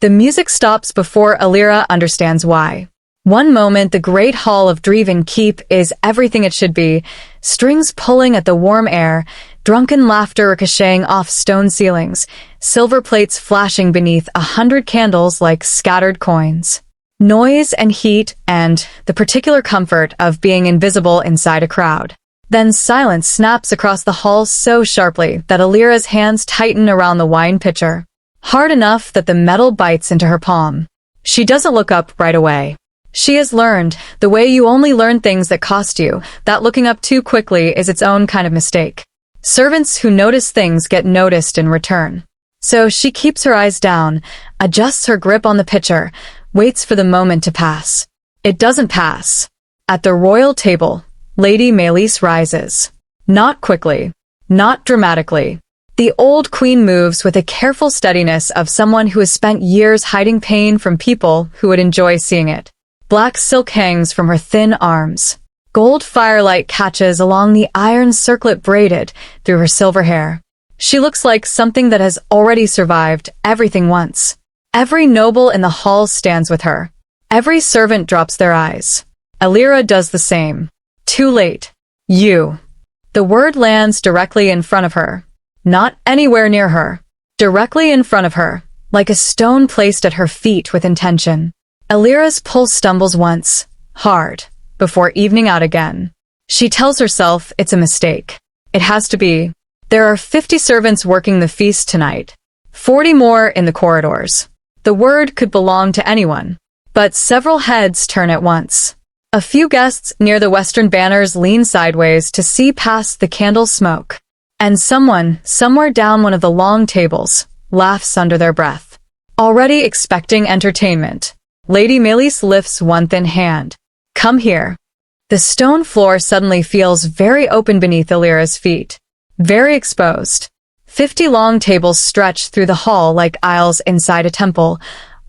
The music stops before Elira understands why. One moment, the great hall of Draeven Keep is everything it should be, strings pulling at the warm air, drunken laughter ricocheting off stone ceilings, silver plates flashing beneath 100 candles like scattered coins. Noise and heat, and the particular comfort of being invisible inside a crowd. Then silence snaps across the hall so sharply that Elira's hands tighten around the wine pitcher. Hard enough that the metal bites into her palm. She doesn't look up right away. She has learned, the way you only learn things that cost you, that looking up too quickly is its own kind of mistake. Servants who notice things get noticed in return. So she keeps her eyes down, adjusts her grip on the pitcher, waits for the moment to pass. It doesn't pass. At the royal table, Lady Meleys rises. Not quickly. Not dramatically. The old queen moves with a careful steadiness of someone who has spent years hiding pain from people who would enjoy seeing it. Black silk hangs from her thin arms. Gold firelight catches along the iron circlet braided through her silver hair. She looks like something that has already survived everything once. Every noble in the hall stands with her. Every servant drops their eyes. Elira does the same. Too late. You. The word lands directly in front of her. Not anywhere near her. Directly in front of her, like a stone placed at her feet with intention. Elira's pulse stumbles once, hard, before evening out again. She tells herself it's a mistake. It has to be. There are 50 servants working the feast tonight. 40 more in the corridors. The word could belong to anyone. But several heads turn at once. A few guests near the western banners lean sideways to see past the candle smoke. And someone, somewhere down one of the long tables, laughs under their breath. Already expecting entertainment, Lady Meleys lifts one thin hand. Come here. The stone floor suddenly feels very open beneath Elira's feet. Very exposed. 50 long tables stretch through the hall like aisles inside a temple,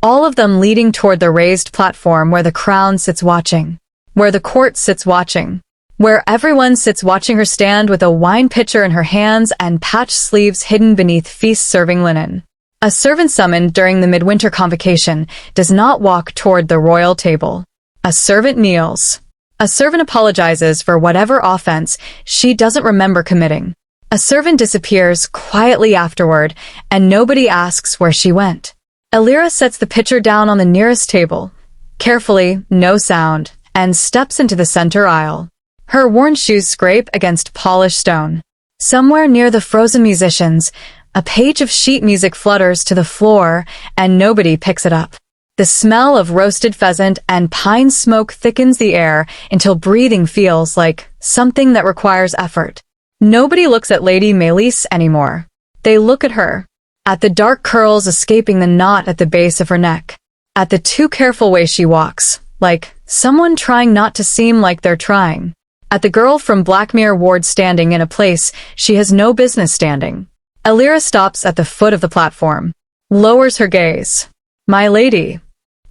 all of them leading toward the raised platform where the crown sits watching. Where the court sits watching. Where everyone sits watching her stand with a wine pitcher in her hands and patched sleeves hidden beneath feast-serving linen. A servant summoned during the midwinter convocation does not walk toward the royal table. A servant kneels. A servant apologizes for whatever offense she doesn't remember committing. A servant disappears quietly afterward, and nobody asks where she went. Elira sets the pitcher down on the nearest table, carefully, no sound, and steps into the center aisle. Her worn shoes scrape against polished stone. Somewhere near the frozen musicians, a page of sheet music flutters to the floor, and nobody picks it up. The smell of roasted pheasant and pine smoke thickens the air until breathing feels like something that requires effort. Nobody looks at Lady Meleys anymore. They look at her. At the dark curls escaping the knot at the base of her neck. At the too careful way she walks, like someone trying not to seem like they're trying. At the girl from Blackmere Ward standing in a place she has no business standing. Elira stops at the foot of the platform. Lowers her gaze. My lady.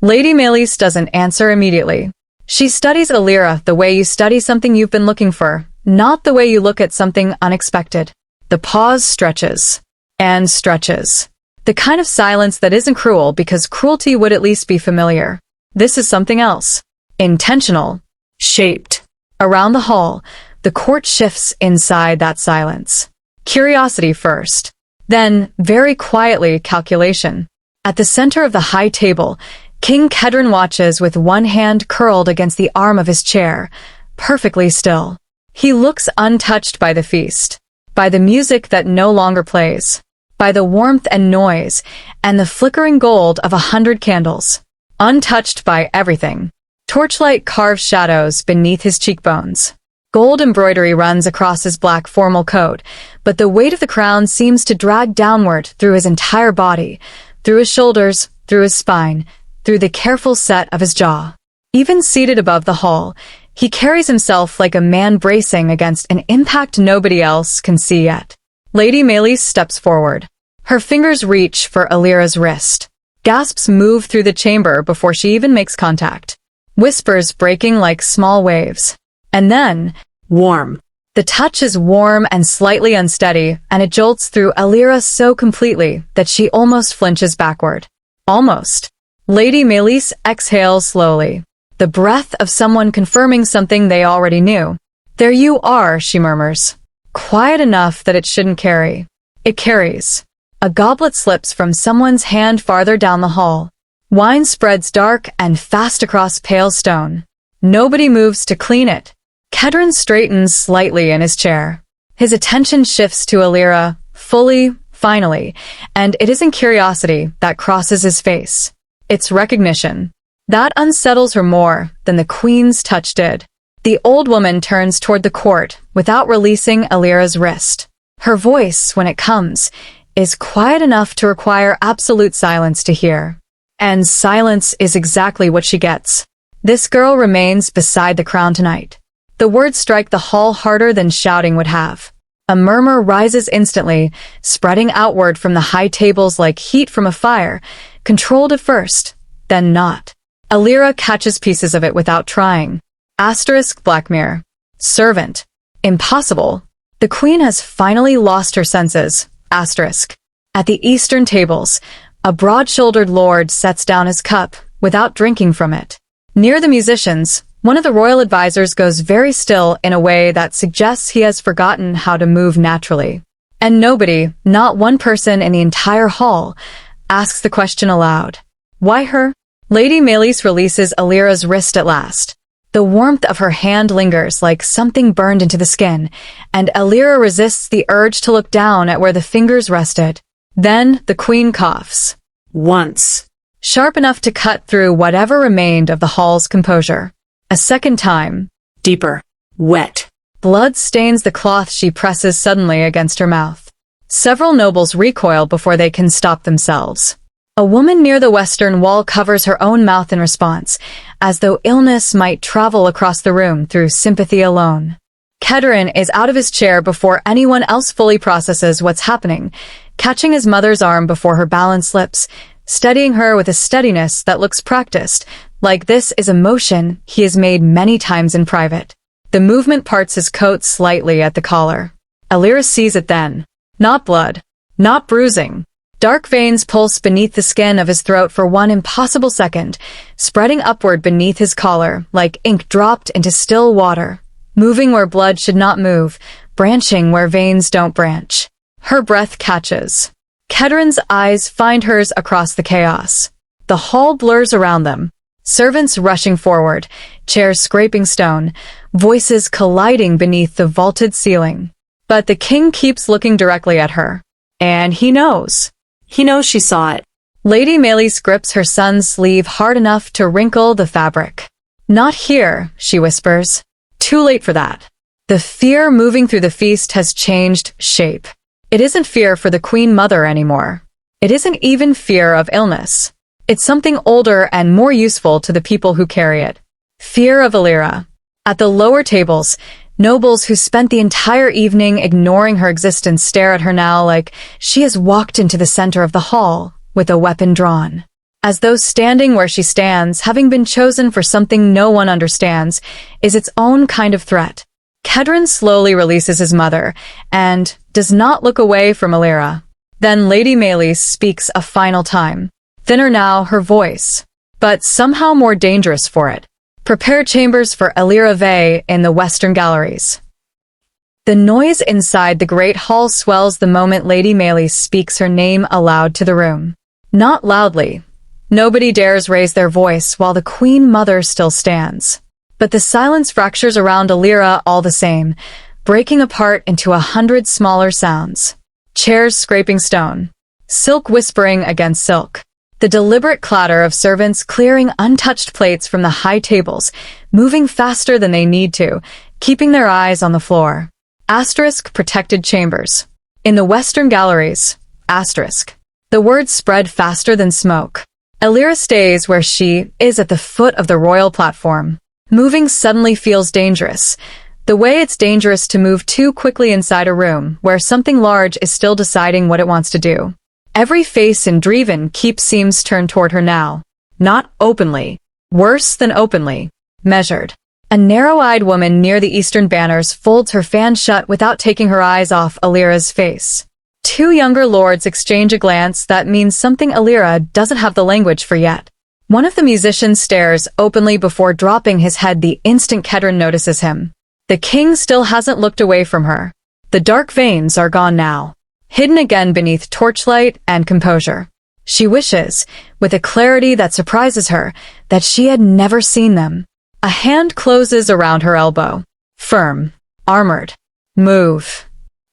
Lady Meleys doesn't answer immediately. She studies Elira the way you study something you've been looking for, not the way you look at something unexpected. The pause stretches. And stretches. The kind of silence that isn't cruel because cruelty would at least be familiar. This is something else. Intentional. Shaped. Around the hall, the court shifts inside that silence. Curiosity first. Then, very quietly, calculation. At the center of the high table, King Kedron watches with one hand curled against the arm of his chair, perfectly still. He looks untouched by the feast, by the music that no longer plays, by the warmth and noise, and the flickering gold of 100 candles. Untouched by everything. Torchlight carves shadows beneath his cheekbones. Gold embroidery runs across his black formal coat, but the weight of the crown seems to drag downward through his entire body, through his shoulders, through his spine, through the careful set of his jaw. Even seated above the hall, he carries himself like a man bracing against an impact nobody else can see yet. Lady Meleys steps forward. Her fingers reach for Elira's wrist. Gasps move through the chamber before she even makes contact. Whispers breaking like small waves. And then, warm. The touch is warm and slightly unsteady, and it jolts through Elira so completely that she almost flinches backward. Almost. Lady Melis exhales slowly, the breath of someone confirming something they already knew. There you are, she murmurs. Quiet enough that it shouldn't carry. It carries. A goblet slips from someone's hand farther down the hall. Wine spreads dark and fast across pale stone. Nobody moves to clean it. Kedron straightens slightly in his chair. His attention shifts to Elira, fully, finally, and it isn't curiosity that crosses his face. It's recognition. That unsettles her more than the queen's touch did. The old woman turns toward the court without releasing Elira's wrist. Her voice, when it comes, is quiet enough to require absolute silence to hear. And silence is exactly what she gets. This girl remains beside the crown tonight. The words strike the hall harder than shouting would have. A murmur rises instantly, spreading outward from the high tables like heat from a fire, controlled at first, then not. Elira catches pieces of it without trying. Asterisk Blackmere. Servant. Impossible. The queen has finally lost her senses. Asterisk. At the eastern tables, a broad-shouldered lord sets down his cup, without drinking from it. Near the musicians, one of the royal advisors goes very still in a way that suggests he has forgotten how to move naturally. And nobody, not one person in the entire hall, asks the question aloud. Why her? Lady Melis releases Elira's wrist at last. The warmth of her hand lingers like something burned into the skin, and Elira resists the urge to look down at where the fingers rested. Then the queen coughs. Once. Sharp enough to cut through whatever remained of the hall's composure. A second time. Deeper. Wet. Blood stains the cloth she presses suddenly against her mouth. Several nobles recoil before they can stop themselves. A woman near the western wall covers her own mouth in response, as though illness might travel across the room through sympathy alone. Kedron is out of his chair before anyone else fully processes what's happening, catching his mother's arm before her balance slips, steadying her with a steadiness that looks practiced, like this is a motion he has made many times in private. The movement parts his coat slightly at the collar. Elira sees it then. Not blood. Not bruising. Dark veins pulse beneath the skin of his throat for one impossible second, spreading upward beneath his collar, like ink dropped into still water, moving where blood should not move, branching where veins don't branch. Her breath catches. Kedron's eyes find hers across the chaos. The hall blurs around them. Servants rushing forward, chairs scraping stone, voices colliding beneath the vaulted ceiling. But the king keeps looking directly at her. And he knows. He knows she saw it. Lady Melis grips her son's sleeve hard enough to wrinkle the fabric. Not here, she whispers. Too late for that. The fear moving through the feast has changed shape. It isn't fear for the Queen Mother anymore. It isn't even fear of illness. It's something older and more useful to the people who carry it. Fear of Elira. At the lower tables, nobles who spent the entire evening ignoring her existence stare at her now like she has walked into the center of the hall with a weapon drawn. As though standing where she stands, having been chosen for something no one understands, is its own kind of threat. Kedron slowly releases his mother and does not look away from Elira. Then Lady Melis speaks a final time. Thinner now, her voice, but somehow more dangerous for it. Prepare chambers for Elira Vey in the western galleries. The noise inside the great hall swells the moment Lady Melis speaks her name aloud to the room. Not loudly. Nobody dares raise their voice while the Queen Mother still stands. But the silence fractures around Elira all the same, breaking apart into 100 smaller sounds. Chairs scraping stone. Silk whispering against silk. The deliberate clatter of servants clearing untouched plates from the high tables, moving faster than they need to, keeping their eyes on the floor. Asterisk protected chambers. In the western galleries. Asterisk. The words spread faster than smoke. Elira stays where she is at the foot of the royal platform. Moving suddenly feels dangerous. The way it's dangerous to move too quickly inside a room where something large is still deciding what it wants to do. Every face in Draeven Keep seems turned toward her now. Not openly. Worse than openly. Measured. A narrow-eyed woman near the eastern banners folds her fan shut without taking her eyes off Elira's face. two younger lords exchange a glance that means something Elira doesn't have the language for yet. One of the musicians stares openly before dropping his head the instant Kedron notices him. The king still hasn't looked away from her. The dark veins are gone now, hidden again beneath torchlight and composure. She wishes, with a clarity that surprises her, that she had never seen them. A hand closes around her elbow. Firm. Armored. Move.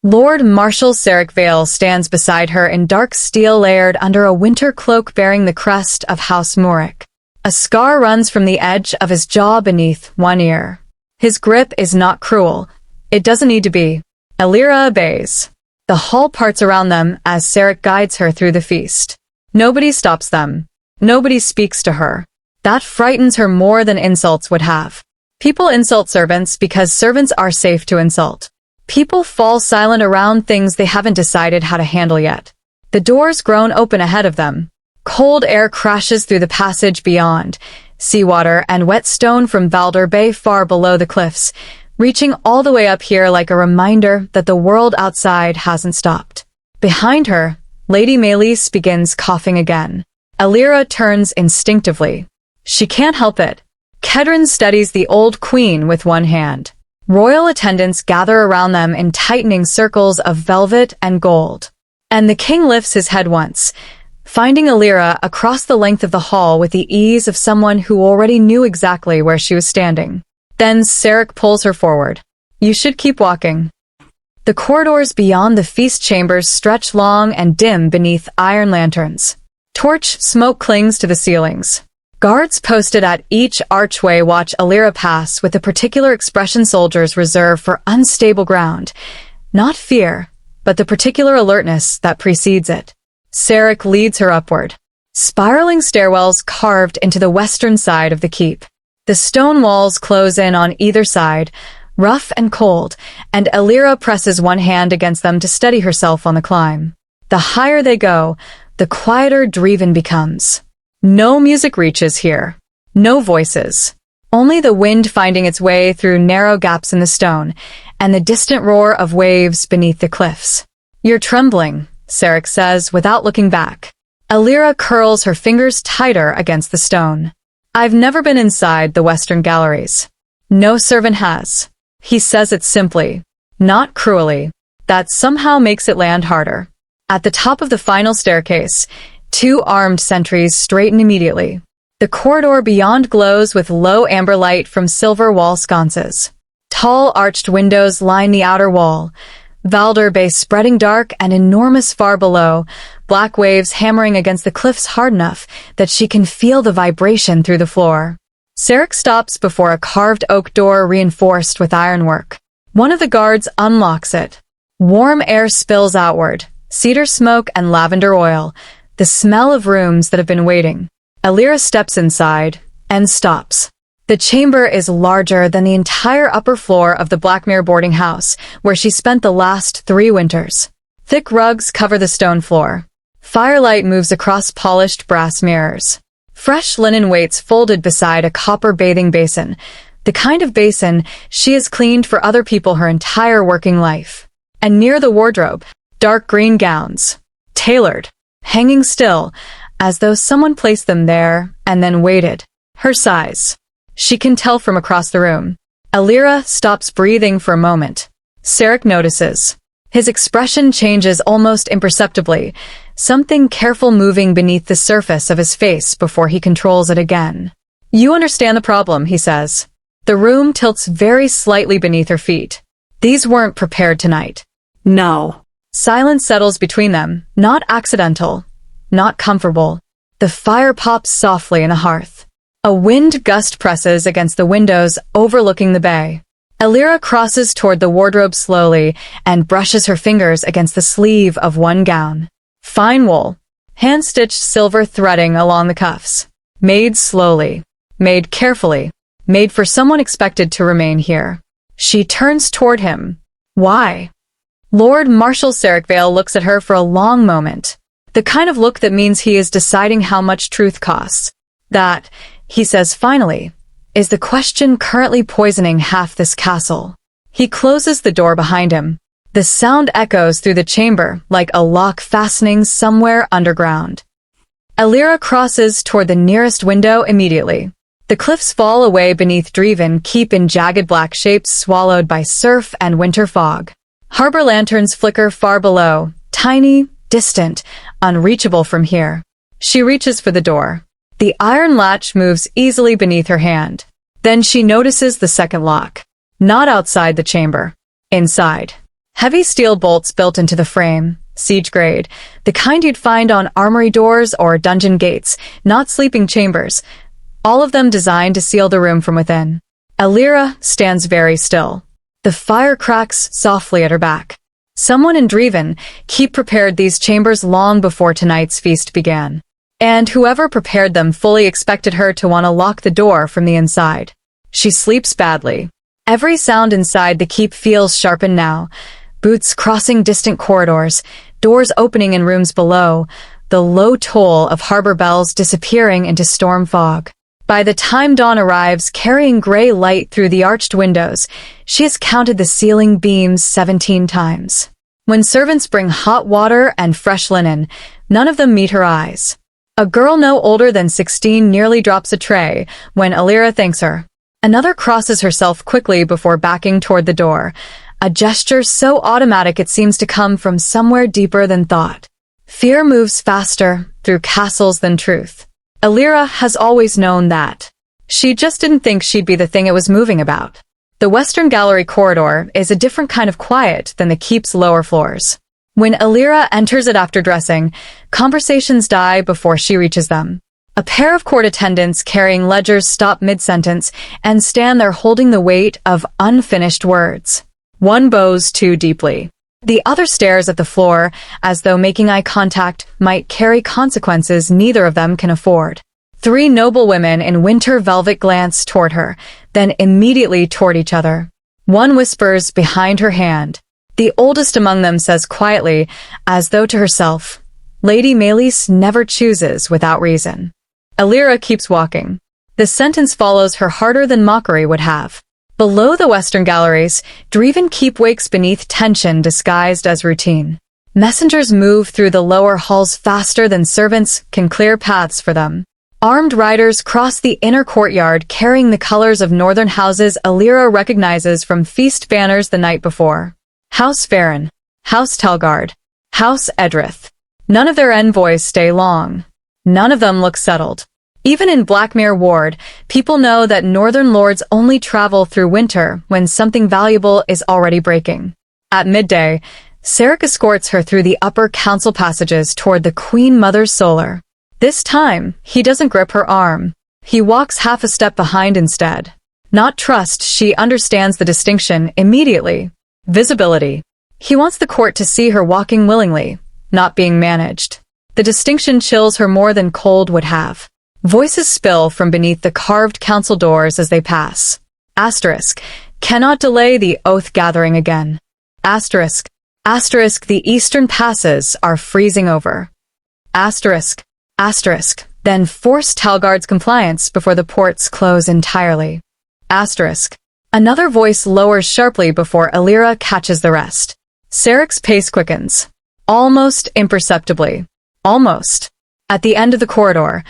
Lord Marshal Sarek Vale stands beside her in dark steel layered under a winter cloak bearing the crest of House Morik. A scar runs from the edge of his jaw beneath one ear. His grip is not cruel. It doesn't need to be. Elira obeys. The hall parts around them as Sarek guides her through the feast. Nobody stops them. Nobody speaks to her. That frightens her more than insults would have. People insult servants because servants are safe to insult. People fall silent around things they haven't decided how to handle yet. The doors groan open ahead of them. Cold air crashes through the passage beyond. Seawater and wet stone from Valder Bay far below the cliffs, reaching all the way up here like a reminder that the world outside hasn't stopped. Behind her, Lady Maelys begins coughing again. Elira turns instinctively. She can't help it. Kedron steadies the old queen with one hand. Royal attendants gather around them in tightening circles of velvet and gold. And the king lifts his head once, finding Elira across the length of the hall with the ease of someone who already knew exactly where she was standing. Then Sarek pulls her forward. You should keep walking. The corridors beyond the feast chambers stretch long and dim beneath iron lanterns. Torch smoke clings to the ceilings. Guards posted at each archway watch Elira pass with a particular expression soldiers reserve for unstable ground. Not fear, but the particular alertness that precedes it. Sarek leads her upward. Spiraling stairwells carved into the western side of the keep. The stone walls close in on either side, rough and cold, and Elira presses one hand against them to steady herself on the climb. The higher they go, the quieter Draeven becomes. No music reaches here. No voices. Only the wind finding its way through narrow gaps in the stone, and the distant roar of waves beneath the cliffs. You're trembling, Sarek says without looking back. Elira curls her fingers tighter against the stone. I've never been inside the western galleries. No servant has. He says it simply, not cruelly. That somehow makes it land harder. At the top of the final staircase, two armed sentries straighten immediately. The corridor beyond glows with low amber light from silver wall sconces. Tall arched windows line the outer wall. Valder Bay spreading dark and enormous far below, black waves hammering against the cliffs hard enough that she can feel the vibration through the floor. Sarek stops before a carved oak door reinforced with ironwork. One of the guards unlocks it. Warm air spills outward, cedar smoke and lavender oil, the smell of rooms that have been waiting. Elira steps inside and stops. The chamber is larger than the entire upper floor of the Blackmere boarding house, where she spent the last 3 winters. Thick rugs cover the stone floor. Firelight moves across polished brass mirrors. Fresh linen waits folded beside a copper bathing basin, the kind of basin she has cleaned for other people her entire working life. And near the wardrobe, dark green gowns, tailored, hanging still, as though someone placed them there and then waited. Her size. She can tell from across the room. Elira stops breathing for a moment. Sarek notices. His expression changes almost imperceptibly, something careful moving beneath the surface of his face before he controls it again. You understand the problem, he says. The room tilts very slightly beneath her feet. These weren't prepared tonight. No. Silence settles between them, not accidental, not comfortable. The fire pops softly in the hearth. A wind gust presses against the windows overlooking the bay. Elira crosses toward the wardrobe slowly and brushes her fingers against the sleeve of one gown. Fine wool, hand-stitched silver threading along the cuffs. Made slowly, made carefully, made for someone expected to remain here. She turns toward him. Why? Lord Marshal Sarek Vale looks at her for a long moment. The kind of look that means he is deciding how much truth costs. That, he says finally, is the question currently poisoning half this castle. He closes the door behind him. The sound echoes through the chamber like a lock fastening somewhere underground. Elira crosses toward the nearest window immediately. The cliffs fall away beneath Draeven Keep in jagged black shapes swallowed by surf and winter fog. Harbor lanterns flicker far below, tiny, distant, unreachable from here. She reaches for the door. The iron latch moves easily beneath her hand. Then she notices the second lock. Not outside the chamber. Inside. Heavy steel bolts built into the frame, siege grade, the kind you'd find on armory doors or dungeon gates, not sleeping chambers, all of them designed to seal the room from within. Elira stands very still. The fire cracks softly at her back. Someone in Draeven Keep prepared these chambers long before tonight's feast began. And whoever prepared them fully expected her to want to lock the door from the inside. She sleeps badly. Every sound inside the keep feels sharpened now. Boots crossing distant corridors, doors opening in rooms below, the low toll of harbor bells disappearing into storm fog. By the time dawn arrives, carrying gray light through the arched windows, she has counted the ceiling beams 17 times. When servants bring hot water and fresh linen, none of them meet her eyes. A girl no older than 16 nearly drops a tray when Elira thanks her. Another crosses herself quickly before backing toward the door, a gesture so automatic it seems to come from somewhere deeper than thought. Fear moves faster through castles than truth. Elira has always known that. She just didn't think she'd be the thing it was moving about. The Western Gallery corridor is a different kind of quiet than the keep's lower floors. When Elira enters it after dressing, conversations die before she reaches them. A pair of court attendants carrying ledgers stop mid-sentence and stand there holding the weight of unfinished words. One bows too deeply. The other stares at the floor as though making eye contact might carry consequences neither of them can afford. 3 noble women in winter velvet glance toward her, then immediately toward each other. One whispers behind her hand. The oldest among them says quietly, as though to herself, "Lady Melis never chooses without reason." Elira keeps walking. The sentence follows her harder than mockery would have. Below the Western Galleries, Draeven Keep wakes beneath tension disguised as routine. Messengers move through the lower halls faster than servants can clear paths for them. Armed riders cross the inner courtyard carrying the colors of northern houses Elira recognizes from feast banners the night before. House Farron, House Telgard, House Edrith. None of their envoys stay long. None of them look settled. Even in Blackmere Ward, people know that northern lords only travel through winter when something valuable is already breaking. At midday, Sarek escorts her through the upper council passages toward the Queen Mother's solar. This time, he doesn't grip her arm. He walks half a step behind instead. Not trust, she understands the distinction immediately. Visibility. He wants the court to see her walking willingly, not being managed. The distinction chills her more than cold would have. Voices spill from beneath the carved council doors as they pass. Asterisk. Cannot delay the oath gathering again. Asterisk. Asterisk. The eastern passes are freezing over. Asterisk. Asterisk. Then force Telgard's compliance before the ports close entirely. Asterisk. Another voice lowers sharply before Elira catches the rest. Sarek's pace quickens. Almost imperceptibly. Almost. At the end of the corridor,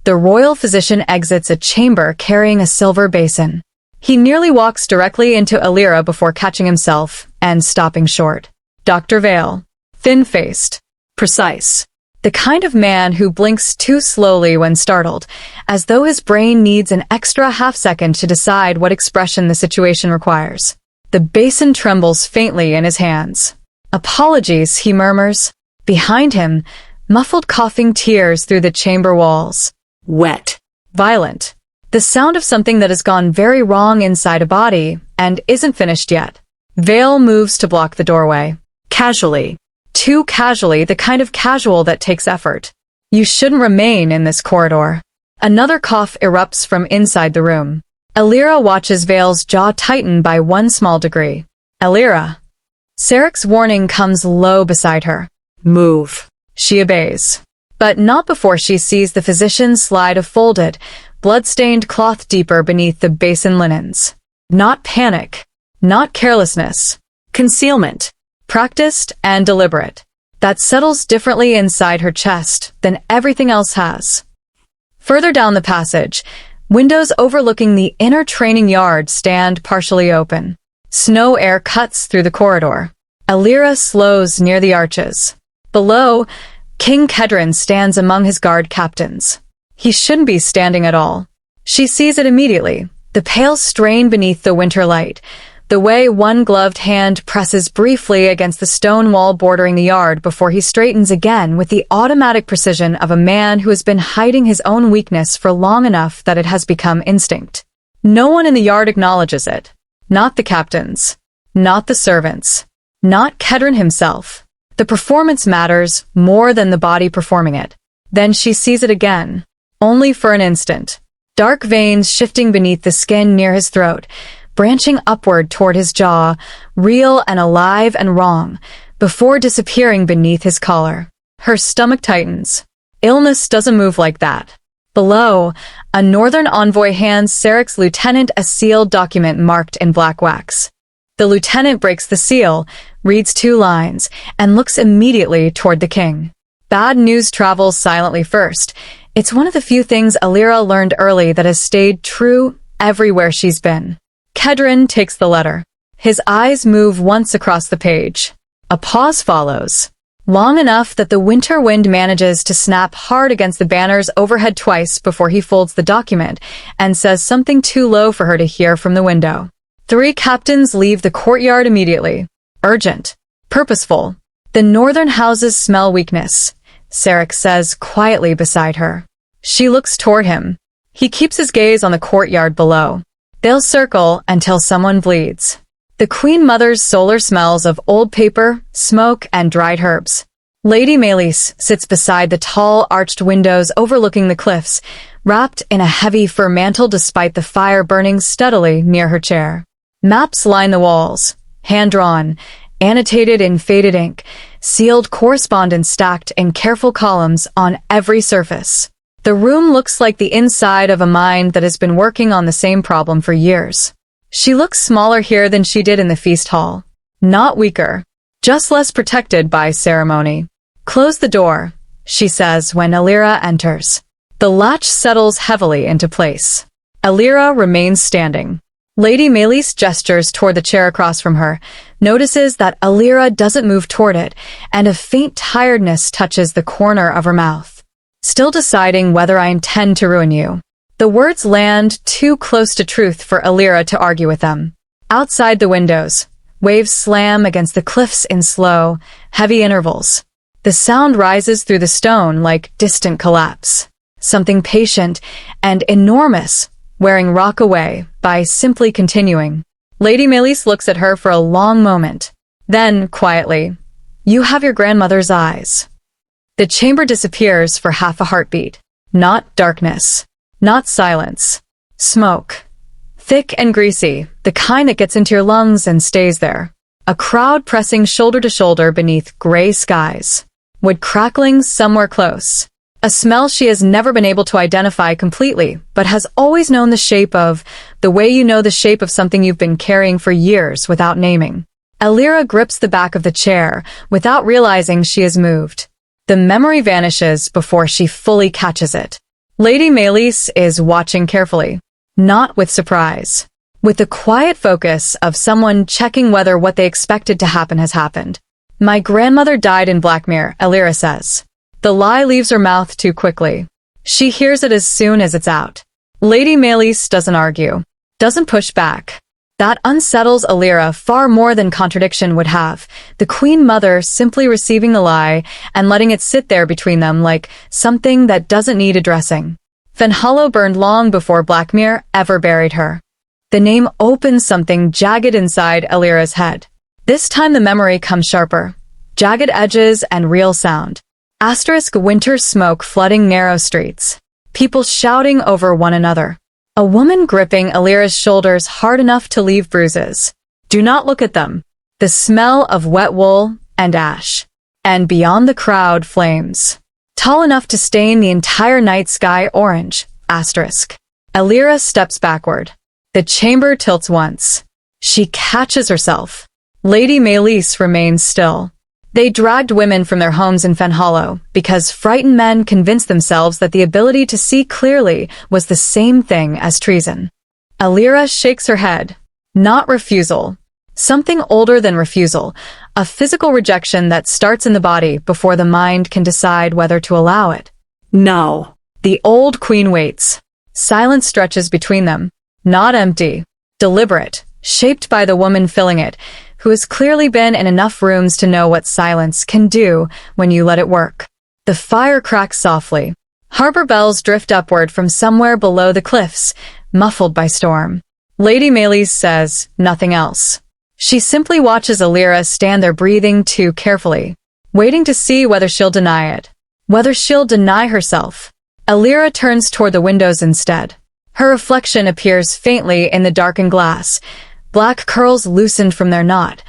the royal physician exits a chamber carrying a silver basin. He nearly walks directly into Elira before catching himself and stopping short. Dr. Vale. Thin-faced. Precise. The kind of man who blinks too slowly when startled, as though his brain needs an extra half-second to decide what expression the situation requires. The basin trembles faintly in his hands. "Apologies," he murmurs. Behind him, muffled coughing tears through the chamber walls. Wet. Violent. The sound of something that has gone very wrong inside a body and isn't finished yet. Vale moves to block the doorway. Casually. Too casually, the kind of casual that takes effort. "You shouldn't remain in this corridor." Another cough erupts from inside the room. Elira watches Vale's jaw tighten by one small degree. "Elira." Sarek's warning comes low beside her. "Move." She obeys. But not before she sees the physician slide a folded, blood-stained cloth deeper beneath the basin linens. Not panic. Not carelessness. Concealment. practiced and deliberate, that settles differently inside her chest than everything else has. Further down the passage, windows overlooking the inner training yard stand partially open. Snow air cuts through the corridor. Elira slows near the arches. Below, King Kedron stands among his guard captains. He shouldn't be standing at all. She sees it immediately, the pale strain beneath the winter light, the way one gloved hand presses briefly against the stone wall bordering the yard before he straightens again with the automatic precision of a man who has been hiding his own weakness for long enough that it has become instinct. No one in the yard acknowledges it. Not the captains. Not the servants. Not Kedron himself. The performance matters more than the body performing it. Then she sees it again. Only for an instant. Dark veins shifting beneath the skin near his throat, branching upward toward his jaw, real and alive and wrong, before disappearing beneath his collar. Her stomach tightens. Illness doesn't move like that. Below, a northern envoy hands Sarek's lieutenant a sealed document marked in black wax. The lieutenant breaks the seal, reads 2 lines, and looks immediately toward the king. Bad news travels silently first. It's one of the few things Elira learned early that has stayed true everywhere she's been. Kedron takes the letter. His eyes move once across the page. A pause follows. Long enough that the winter wind manages to snap hard against the banners overhead twice before he folds the document and says something too low for her to hear from the window. 3 captains leave the courtyard immediately. Urgent. Purposeful. The northern houses smell weakness, Sarek says quietly beside her. She looks toward him. He keeps his gaze on the courtyard below. They'll circle until someone bleeds. The Queen Mother's solar smells of old paper, smoke, and dried herbs. Lady Melis sits beside the tall, arched windows overlooking the cliffs, wrapped in a heavy fur mantle despite the fire burning steadily near her chair. Maps line the walls, hand-drawn, annotated in faded ink, sealed correspondence stacked in careful columns on every surface. The room looks like the inside of a mind that has been working on the same problem for years. She looks smaller here than she did in the feast hall. Not weaker, just less protected by ceremony. Close the door, she says when Elira enters. The latch settles heavily into place. Elira remains standing. Lady Melis gestures toward the chair across from her, notices that Elira doesn't move toward it, and a faint tiredness touches the corner of her mouth. Still deciding whether I intend to ruin you. The words land too close to truth for Elira to argue with them. Outside the windows, waves slam against the cliffs in slow, heavy intervals. The sound rises through the stone like distant collapse. Something patient and enormous, wearing rock away by simply continuing. Lady Melis looks at her for a long moment. Then, quietly, "You have your grandmother's eyes." The chamber disappears for half a heartbeat. Not darkness. Not silence. Smoke. Thick and greasy, the kind that gets into your lungs and stays there. A crowd pressing shoulder to shoulder beneath gray skies. Wood crackling somewhere close. A smell she has never been able to identify completely, but has always known the shape of, the way you know the shape of something you've been carrying for years without naming. Elira grips the back of the chair, without realizing she has moved. The memory vanishes before she fully catches it. Lady Melis is watching carefully, not with surprise, with the quiet focus of someone checking whether what they expected to happen has happened. "My grandmother died in Blackmere," Elira says. The lie leaves her mouth too quickly. She hears it as soon as it's out. Lady Melis doesn't argue, doesn't push back. That unsettles Elira far more than contradiction would have, the Queen Mother simply receiving the lie and letting it sit there between them like something that doesn't need addressing. Fenhollow burned long before Blackmere ever buried her. The name opens something jagged inside Elira's head. This time the memory comes sharper. Jagged edges and real sound. Asterisk winter smoke flooding narrow streets. People shouting over one another. A woman gripping Elira's shoulders hard enough to leave bruises. Do not look at them. The smell of wet wool and ash. And beyond the crowd, flames. Tall enough to stain the entire night sky orange. Asterisk. Elira steps backward. The chamber tilts once. She catches herself. Lady Meleese remains still. They dragged women from their homes in Fenhollow because frightened men convinced themselves that the ability to see clearly was the same thing as treason. Elira shakes her head. Not refusal. Something older than refusal. A physical rejection that starts in the body before the mind can decide whether to allow it. No. The old queen waits. Silence stretches between them. Not empty. Deliberate. Shaped by the woman filling it, who has clearly been in enough rooms to know what silence can do when you let it work. The fire cracks softly. Harbor bells drift upward from somewhere below the cliffs, muffled by storm. Lady Meleese says nothing else. She simply watches Elira stand there breathing too carefully, waiting to see whether she'll deny it, whether she'll deny herself. Elira turns toward the windows instead. Her reflection appears faintly in the darkened glass, black curls loosened from their knot,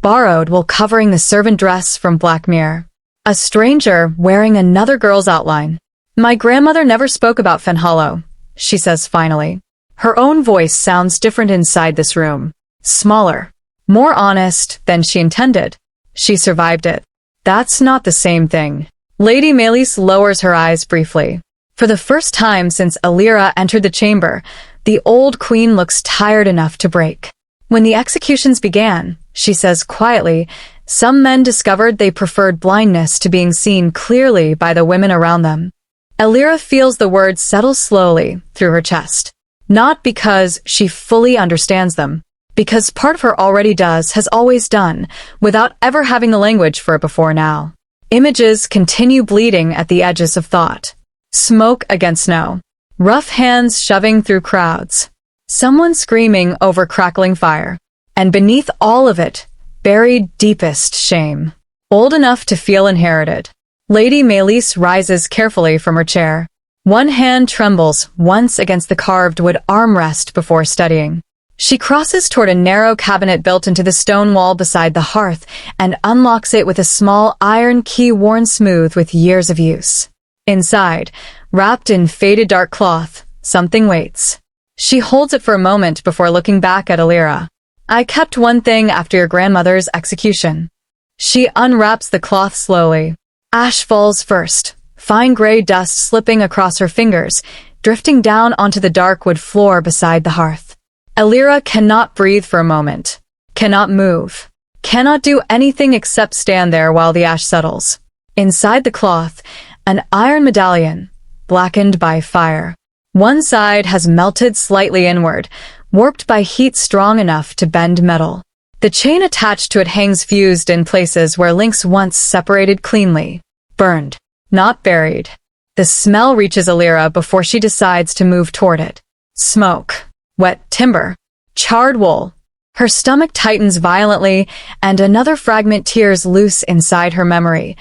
borrowed while covering the servant dress from Black Mirror. A stranger wearing another girl's outline. My grandmother never spoke about Fenhollow, she says finally. Her own voice sounds different inside this room. Smaller. More honest than she intended. She survived it. That's not the same thing. Lady Meleese lowers her eyes briefly. For the first time since Elira entered the chamber, the old queen looks tired enough to break. When the executions began, she says quietly, some men discovered they preferred blindness to being seen clearly by the women around them. Elira feels the words settle slowly through her chest. Not because she fully understands them, because part of her already does, has always done, without ever having the language for it before now. Images continue bleeding at the edges of thought. Smoke against snow. Rough hands shoving through crowds. Someone screaming over crackling fire. And beneath all of it, buried deepest shame. Old enough to feel inherited. Lady Meleese rises carefully from her chair. One hand trembles once against the carved wood armrest before studying. She crosses toward a narrow cabinet built into the stone wall beside the hearth and unlocks it with a small iron key worn smooth with years of use. Inside, wrapped in faded dark cloth, something waits. She holds it for a moment before looking back at Elira. I kept one thing after your grandmother's execution. She unwraps the cloth slowly. Ash falls first, fine gray dust slipping across her fingers, drifting down onto the dark wood floor beside the hearth. Elira cannot breathe for a moment, cannot move, cannot do anything except stand there while the ash settles. Inside the cloth, an iron medallion, blackened by fire. One side has melted slightly inward, warped by heat strong enough to bend metal. The chain attached to it hangs fused in places where links once separated cleanly. Burned, not buried. The smell reaches Elira before she decides to move toward it. Smoke, wet timber, charred wool. Her stomach tightens violently, and another fragment tears loose inside her memory.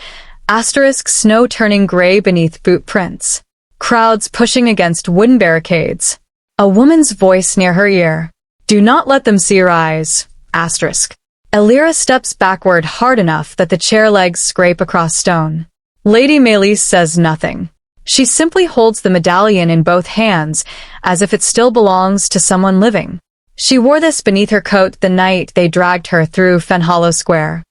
Asterisk snow turning gray beneath boot prints. Crowds pushing against wooden barricades. A woman's voice near her ear. Do not let them see your eyes. Asterisk. Elira steps backward hard enough that the chair legs scrape across stone. Lady Meleese says nothing. She simply holds the medallion in both hands, as if it still belongs to someone living. She wore this beneath her coat the night they dragged her through Fenhollow Square.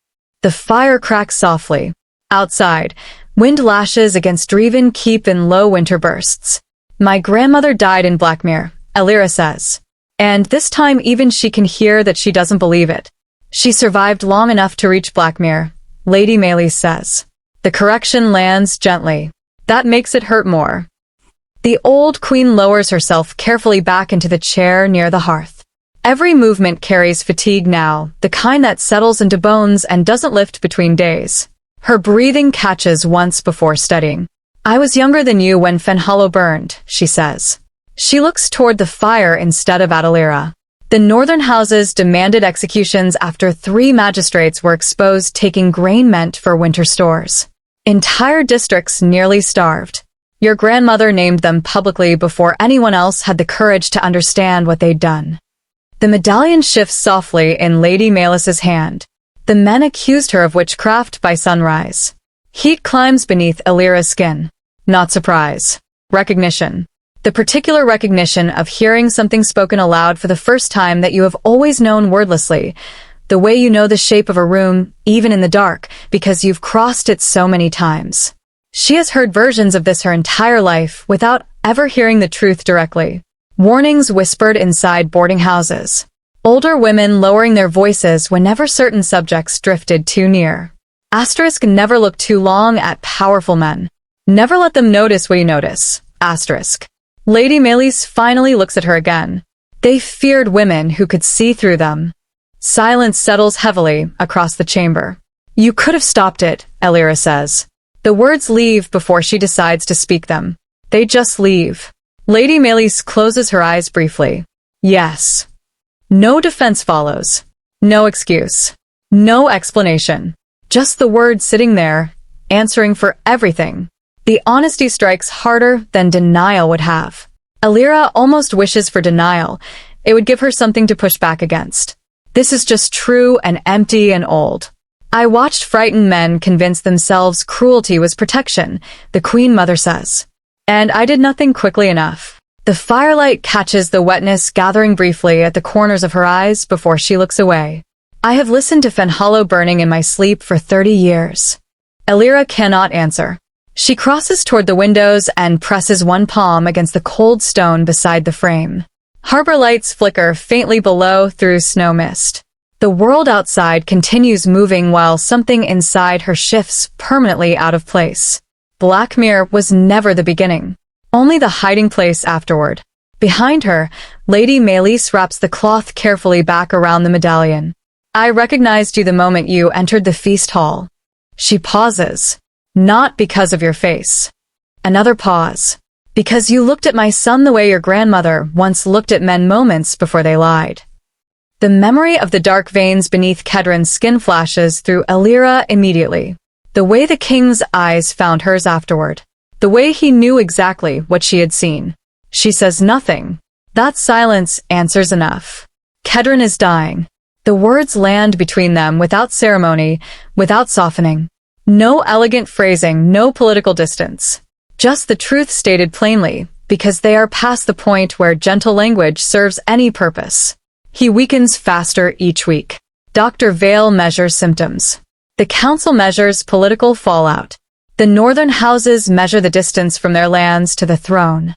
The fire cracks softly. Outside, wind lashes against Draeven Keep in low winter bursts. My grandmother died in Black Mirror, Elira says. And this time even she can hear that she doesn't believe it. She survived long enough to reach Black Mirror, Lady Meleese says. The correction lands gently. That makes it hurt more. The old queen lowers herself carefully back into the chair near the hearth. Every movement carries fatigue now, the kind that settles into bones and doesn't lift between days. Her breathing catches once before studying. I was younger than you when Fenhollow burned, she says. She looks toward the fire instead of at Elira. The northern houses demanded executions after 3 magistrates were exposed taking grain meant for winter stores. Entire districts nearly starved. Your grandmother named them publicly before anyone else had the courage to understand what they'd done. The medallion shifts softly in Lady Meleese's hand. The men accused her of witchcraft by sunrise. Heat climbs beneath Elira's skin. Not surprise. Recognition. The particular recognition of hearing something spoken aloud for the first time that you have always known wordlessly, the way you know the shape of a room, even in the dark, because you've crossed it so many times. She has heard versions of this her entire life without ever hearing the truth directly. Warnings whispered inside boarding houses. Older women lowering their voices whenever certain subjects drifted too near. Asterisk, never look too long at powerful men. Never let them notice what you notice. Asterisk. Lady Melis finally looks at her again. They feared women who could see through them. Silence settles heavily across the chamber. You could have stopped it, Elira says. The words leave before she decides to speak them. They just leave. Lady Melis closes her eyes briefly. Yes. No defense follows. No excuse. No explanation. Just the words sitting there, answering for everything. The honesty strikes harder than denial would have. Elira almost wishes for denial. It would give her something to push back against. This is just true and empty and old. I watched frightened men convince themselves cruelty was protection, the Queen Mother says. And I did nothing quickly enough. The firelight catches the wetness gathering briefly at the corners of her eyes before she looks away. I have listened to Fenhollow burning in my sleep for 30 years. Elira cannot answer. She crosses toward the windows and presses one palm against the cold stone beside the frame. Harbor lights flicker faintly below through snow mist. The world outside continues moving while something inside her shifts permanently out of place. Black Mirror was never the beginning. Only the hiding place afterward. Behind her, Lady Melis wraps the cloth carefully back around the medallion. I recognized you the moment you entered the feast hall. She pauses. Not because of your face. Another pause. Because you looked at my son the way your grandmother once looked at men moments before they lied. The memory of the dark veins beneath Kedron's skin flashes through Elira immediately. The way the king's eyes found hers afterward. The way he knew exactly what she had seen. She says nothing. That silence answers enough. Kedron is dying. The words land between them without ceremony, without softening. No elegant phrasing, no political distance. Just the truth stated plainly, because they are past the point where gentle language serves any purpose. He weakens faster each week. Dr. Vale measures symptoms. The council measures political fallout. The northern houses measure the distance from their lands to the throne.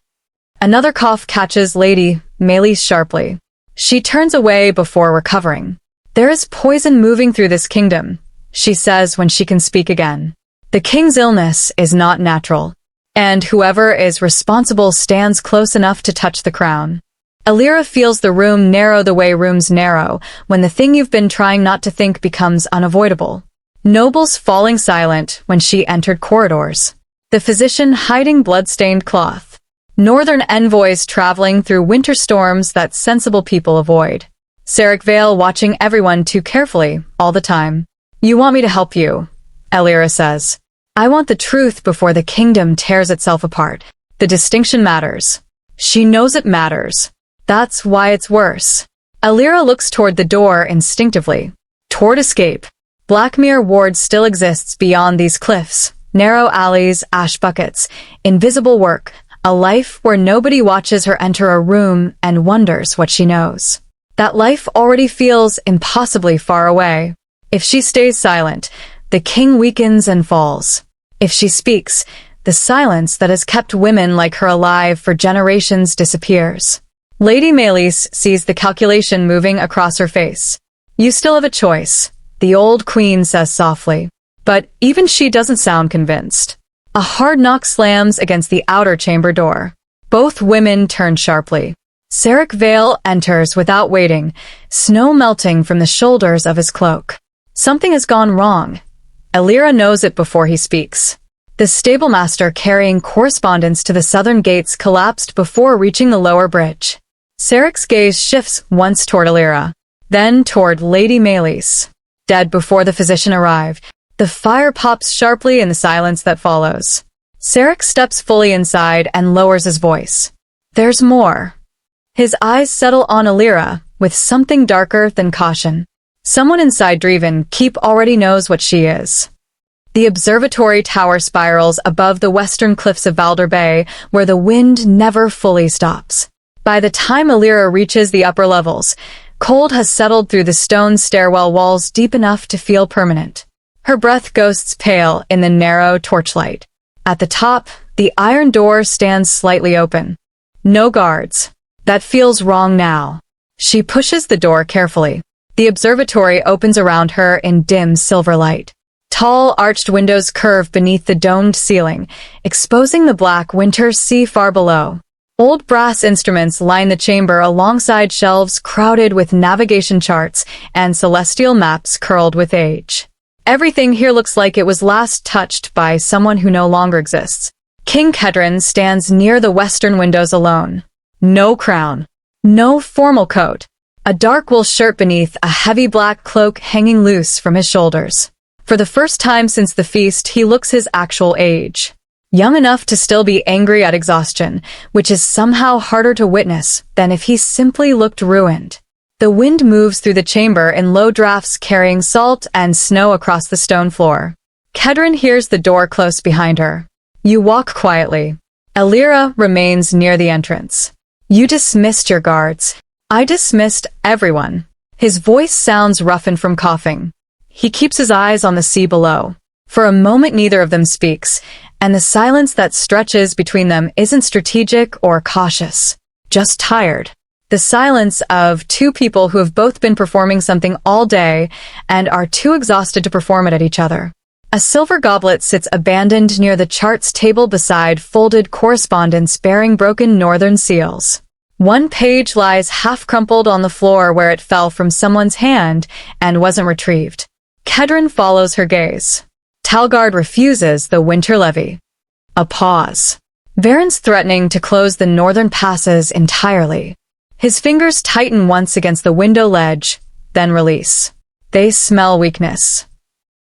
Another cough catches Lady Melis sharply. She turns away before recovering. There is poison moving through this kingdom, she says when she can speak again. The king's illness is not natural, and whoever is responsible stands close enough to touch the crown. Elira feels the room narrow the way rooms narrow when the thing you've been trying not to think becomes unavoidable. Nobles falling silent when she entered corridors. The physician hiding blood-stained cloth. Northern envoys traveling through winter storms that sensible people avoid. Seric Vale watching everyone too carefully all the time. You want me to help you, Elira says. I want the truth before the kingdom tears itself apart. The distinction matters. She knows it matters. That's why it's worse. Elira looks toward the door instinctively. Toward escape. Blackmere Ward still exists beyond these cliffs. Narrow alleys, ash buckets, invisible work, a life where nobody watches her enter a room and wonders what she knows. That life already feels impossibly far away. If she stays silent, the king weakens and falls. If she speaks, the silence that has kept women like her alive for generations disappears. Lady Melis sees the calculation moving across her face. You still have a choice, the old queen says softly. But even she doesn't sound convinced. A hard knock slams against the outer chamber door. Both women turn sharply. Seric Vale enters without waiting, snow melting from the shoulders of his cloak. Something has gone wrong. Elira knows it before he speaks. The stablemaster carrying correspondence to the southern gates collapsed before reaching the lower bridge. Seric's gaze shifts once toward Elira, then toward Lady Melis. Dead before the physician arrived. The fire pops sharply in the silence that follows. Seric steps fully inside and lowers his voice. There's more. His eyes settle on Elira, with something darker than caution. Someone inside Draeven Keep already knows what she is. The observatory tower spirals above the western cliffs of Valder Bay, where the wind never fully stops. By the time Elira reaches the upper levels, Cold has settled through the stone stairwell walls deep enough to feel permanent. Her breath ghosts pale in the narrow torchlight. At the top, the iron door stands slightly open. No guards. That feels wrong now. She pushes the door carefully. The observatory opens around her in dim silver light. Tall, arched windows curve beneath the domed ceiling, exposing the black winter sea far below. Old brass instruments line the chamber alongside shelves crowded with navigation charts and celestial maps curled with age. Everything here looks like it was last touched by someone who no longer exists. King Kedron stands near the western windows alone. No crown. No formal coat. A dark wool shirt beneath a heavy black cloak hanging loose from his shoulders. For the first time since the feast, he looks his actual age. Young enough to still be angry at exhaustion, which is somehow harder to witness than if he simply looked ruined. The wind moves through the chamber in low drafts carrying salt and snow across the stone floor. Kedron hears the door close behind her. You walk quietly. Elira remains near the entrance. You dismissed your guards. I dismissed everyone. His voice sounds roughened from coughing. He keeps his eyes on the sea below. For a moment neither of them speaks, and the silence that stretches between them isn't strategic or cautious, just tired. The silence of two people who have both been performing something all day and are too exhausted to perform it at each other. A silver goblet sits abandoned near the charts table beside folded correspondence bearing broken northern seals. One page lies half-crumpled on the floor where it fell from someone's hand and wasn't retrieved. Kedron follows her gaze. Talgard refuses the winter levy. A pause. Varen's threatening to close the northern passes entirely. His fingers tighten once against the window ledge, then release. They smell weakness.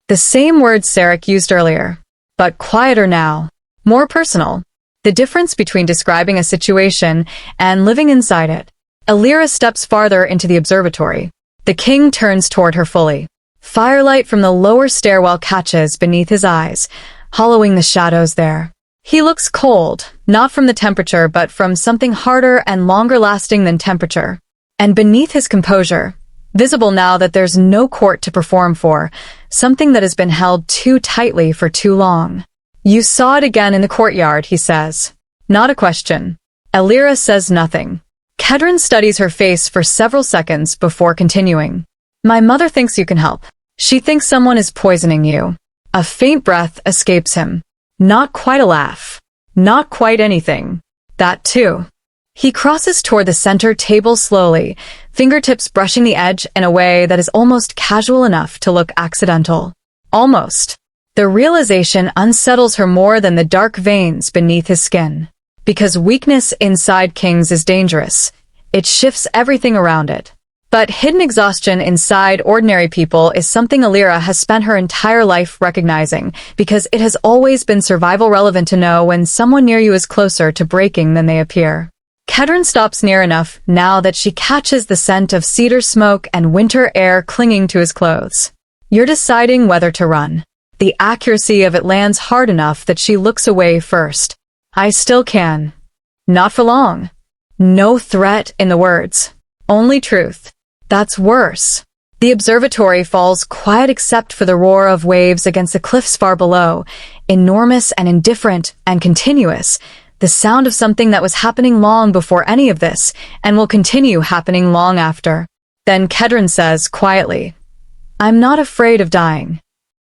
The same word Sarek used earlier, but quieter now, more personal. The difference between describing a situation and living inside it. Elira steps farther into the observatory. The king turns toward her fully. Firelight from the lower stairwell catches beneath his eyes, hollowing the shadows there. He looks cold, not from the temperature but from something harder and longer lasting than temperature. And beneath his composure, visible now that there's no court to perform for, something that has been held too tightly for too long. You saw it again in the courtyard, he says. Not a question. Elira says nothing. Kedron studies her face for several seconds before continuing. My mother thinks you can help. She thinks someone is poisoning you. A faint breath escapes him. Not quite a laugh. Not quite anything. That too. He crosses toward the center table slowly, fingertips brushing the edge in a way that is almost casual enough to look accidental. Almost. The realization unsettles her more than the dark veins beneath his skin. Because weakness inside kings is dangerous. It shifts everything around it. But hidden exhaustion inside ordinary people is something Elira has spent her entire life recognizing, because it has always been survival relevant to know when someone near you is closer to breaking than they appear. Kedron stops near enough now that she catches the scent of cedar smoke and winter air clinging to his clothes. You're deciding whether to run. The accuracy of it lands hard enough that she looks away first. I still can. Not for long. No threat in the words. Only truth. That's worse. The observatory falls quiet except for the roar of waves against the cliffs far below, enormous and indifferent and continuous, the sound of something that was happening long before any of this and will continue happening long after. Then Kedron says quietly, I'm not afraid of dying.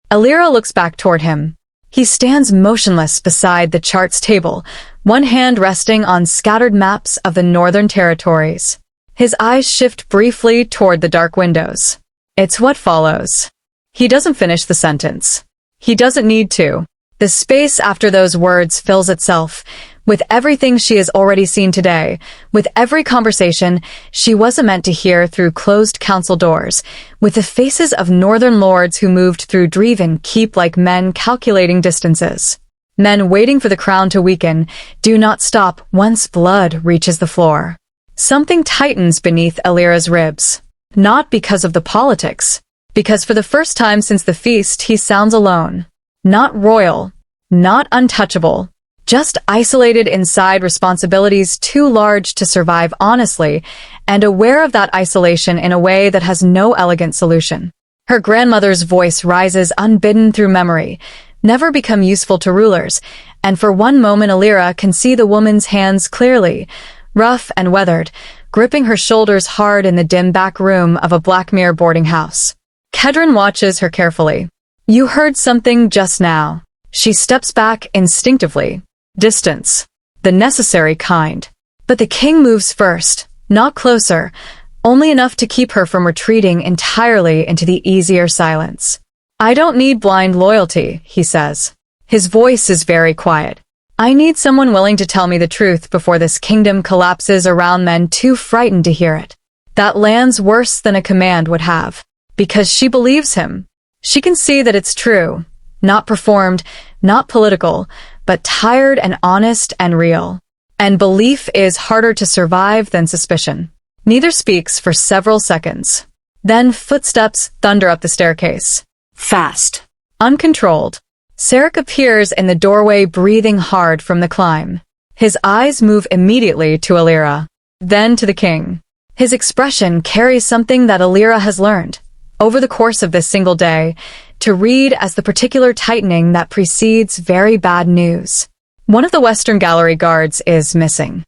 Elira looks back toward him. He stands motionless beside the charts table, one hand resting on scattered maps of the northern territories. His eyes shift briefly toward the dark windows. It's what follows. He doesn't finish the sentence. He doesn't need to. The space after those words fills itself, with everything she has already seen today, with every conversation she wasn't meant to hear through closed council doors, with the faces of northern lords who moved through Draeven Keep like men calculating distances. Men waiting for the crown to weaken, do not stop once blood reaches the floor. Something tightens beneath Elira's ribs. Not because of the politics, because for the first time since the feast he sounds alone. Not royal, not untouchable, just isolated inside responsibilities too large to survive honestly, and aware of that isolation in a way that has no elegant solution. Her grandmother's voice rises unbidden through memory, never become useful to rulers, and for one moment Elira can see the woman's hands clearly, rough and weathered, gripping her shoulders hard in the dim back room of a Blackmere boarding house. Kedron watches her carefully. You heard something just now. She steps back instinctively. Distance. The necessary kind. But the king moves first, not closer, only enough to keep her from retreating entirely into the easier silence. I don't need blind loyalty, he says. His voice is very quiet. I need someone willing to tell me the truth before this kingdom collapses around men too frightened to hear it. That lands worse than a command would have. Because she believes him. She can see that it's true. Not performed, not political, but tired and honest and real. And belief is harder to survive than suspicion. Neither speaks for several seconds. Then footsteps thunder up the staircase. Fast. Uncontrolled. Sarek appears in the doorway breathing hard from the climb. His eyes move immediately to Elira, then to the king. His expression carries something that Elira has learned, over the course of this single day, to read as the particular tightening that precedes very bad news. One of the Western Gallery guards is missing.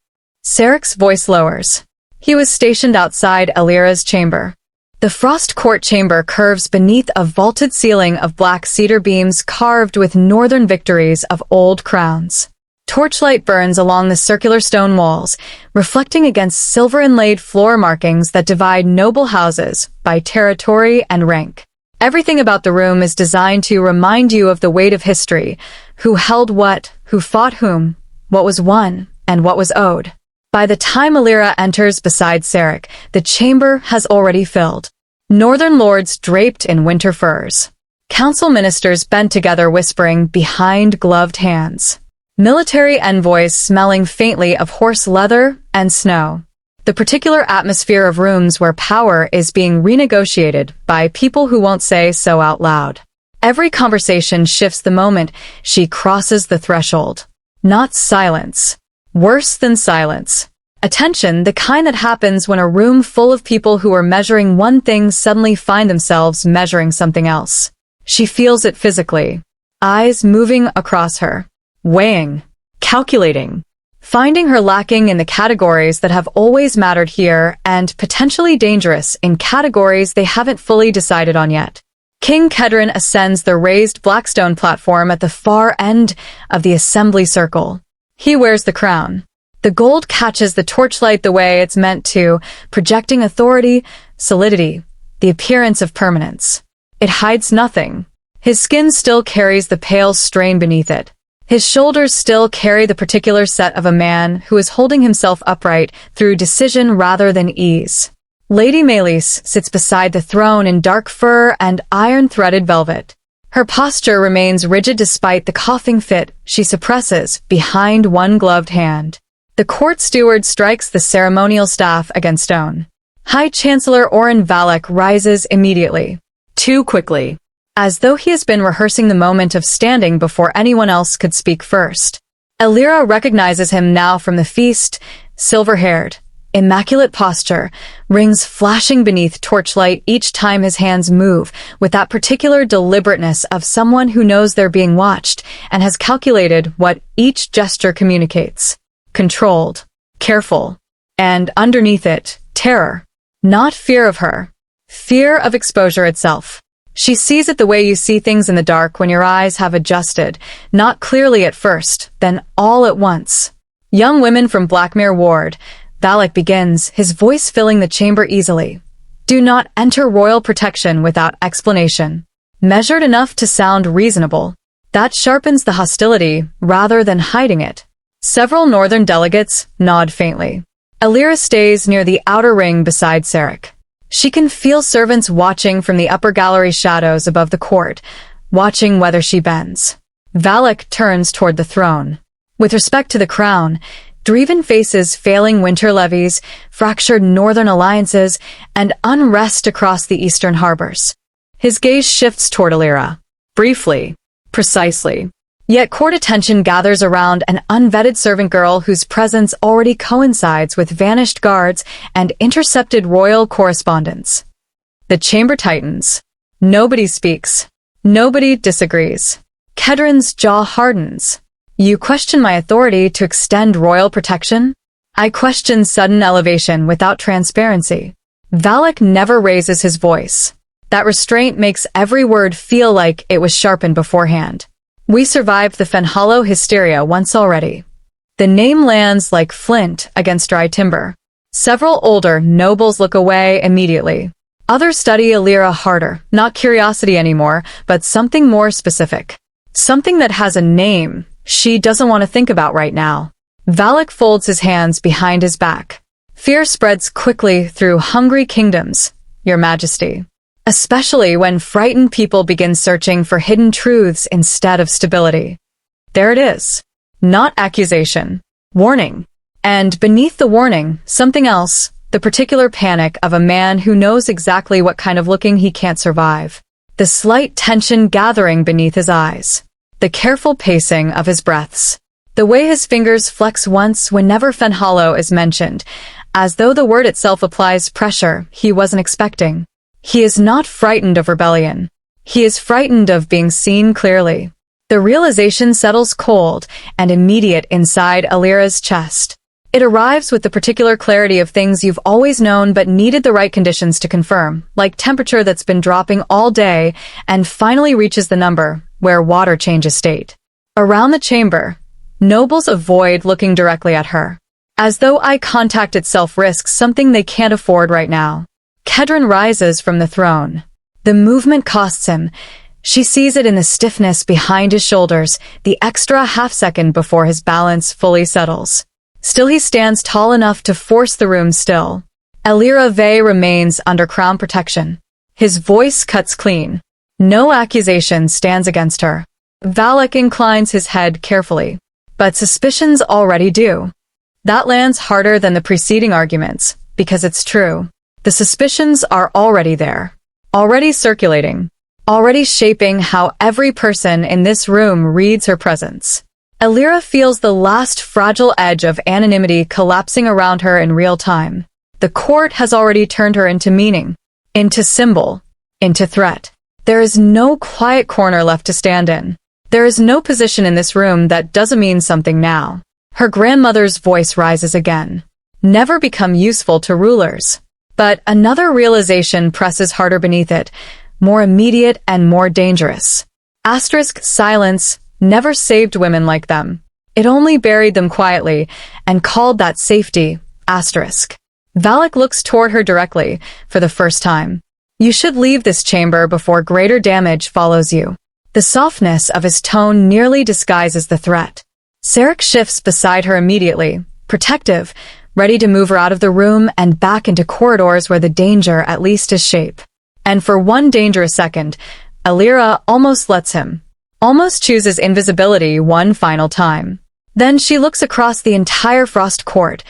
Sarek's voice lowers. He was stationed outside Elira's chamber. The frost court chamber curves beneath a vaulted ceiling of black cedar beams carved with northern victories of old crowns. Torchlight burns along the circular stone walls, reflecting against silver-inlaid floor markings that divide noble houses by territory and rank. Everything about the room is designed to remind you of the weight of history, who held what, who fought whom, what was won, and what was owed. By the time Elira enters beside Sarek, the chamber has already filled. Northern lords draped in winter furs. Council ministers bent together whispering behind gloved hands. Military envoys smelling faintly of horse leather and snow. The particular atmosphere of rooms where power is being renegotiated by people who won't say so out loud. Every conversation shifts the moment she crosses the threshold. Not silence. Worse than silence. Attention, the kind that happens when a room full of people who are measuring one thing suddenly find themselves measuring something else. She feels it physically. Eyes moving across her. Weighing. Calculating. Finding her lacking in the categories that have always mattered here and potentially dangerous in categories they haven't fully decided on yet. King Kedron ascends the raised blackstone platform at the far end of the assembly circle. He wears the crown. The gold catches the torchlight the way it's meant to, projecting authority, solidity, the appearance of permanence. It hides nothing. His skin still carries the pale strain beneath it. His shoulders still carry the particular set of a man who is holding himself upright through decision rather than ease. Lady Melis sits beside the throne in dark fur and iron-threaded velvet. Her posture remains rigid despite the coughing fit she suppresses behind one gloved hand. The court steward strikes the ceremonial staff against stone. High Chancellor Oren Valak rises immediately. Too quickly. As though he has been rehearsing the moment of standing before anyone else could speak first. Elira recognizes him now from the feast, silver-haired, immaculate posture, rings flashing beneath torchlight each time his hands move, with that particular deliberateness of someone who knows they're being watched and has calculated what each gesture communicates. Controlled, careful, and underneath it, terror. Not fear of her. Fear of exposure itself. She sees it the way you see things in the dark when your eyes have adjusted, not clearly at first, then all at once. Young women from Blackmere Ward, Valak begins, his voice filling the chamber easily. Do not enter royal protection without explanation. Measured enough to sound reasonable. That sharpens the hostility rather than hiding it. Several northern delegates nod faintly. Elira stays near the outer ring beside Sarek. She can feel servants watching from the upper gallery shadows above the court, watching whether she bends. Valak turns toward the throne. With respect to the crown, Draeven faces failing winter levies, fractured northern alliances, and unrest across the eastern harbors. His gaze shifts toward Elira. Briefly. Precisely. Yet court attention gathers around an unvetted servant girl whose presence already coincides with vanished guards and intercepted royal correspondence. The chamber tightens. Nobody speaks. Nobody disagrees. Kedron's jaw hardens. You question my authority to extend royal protection? I question sudden elevation without transparency. Valak never raises his voice. That restraint makes every word feel like it was sharpened beforehand. We survived the Fenhollow hysteria once already. The name lands like flint against dry timber. Several older nobles look away immediately. Others study Elira harder, not curiosity anymore, but something more specific. Something that has a name she doesn't want to think about right now. Valak folds his hands behind his back. Fear spreads quickly through hungry kingdoms, Your Majesty. Especially when frightened people begin searching for hidden truths instead of stability. There it is. Not accusation. Warning. And beneath the warning, something else, the particular panic of a man who knows exactly what kind of looking he can't survive. The slight tension gathering beneath his eyes. The careful pacing of his breaths. The way his fingers flex once whenever Fenhollow is mentioned, as though the word itself applies pressure he wasn't expecting. He is not frightened of rebellion. He is frightened of being seen clearly. The realization settles cold and immediate inside Elira's chest. It arrives with the particular clarity of things you've always known but needed the right conditions to confirm, like temperature that's been dropping all day and finally reaches the number where water changes state. Around the chamber, nobles avoid looking directly at her, as though eye contact itself risks something they can't afford right now. Kedron rises from the throne. The movement costs him. She sees it in the stiffness behind his shoulders, the extra half-second before his balance fully settles. Still he stands tall enough to force the room still. Elira Vey remains under crown protection. His voice cuts clean. No accusation stands against her. Valak inclines his head carefully. But suspicions already do. That lands harder than the preceding arguments, because it's true. The suspicions are already there. Already circulating. Already shaping how every person in this room reads her presence. Elira feels the last fragile edge of anonymity collapsing around her in real time. The court has already turned her into meaning, into symbol, into threat. There is no quiet corner left to stand in. There is no position in this room that doesn't mean something now. Her grandmother's voice rises again. Never become useful to rulers. But another realization presses harder beneath it, more immediate and more dangerous. Silence never saved women like them. It only buried them quietly and called that safety. Valak looks toward her directly for the first time. You should leave this chamber before greater damage follows you. The softness of his tone nearly disguises the threat. Sarek shifts beside her immediately, protective, ready to move her out of the room and back into corridors where the danger at least is shape. And for one dangerous second, Elira almost lets him. Almost chooses invisibility one final time. Then she looks across the entire Frost Court,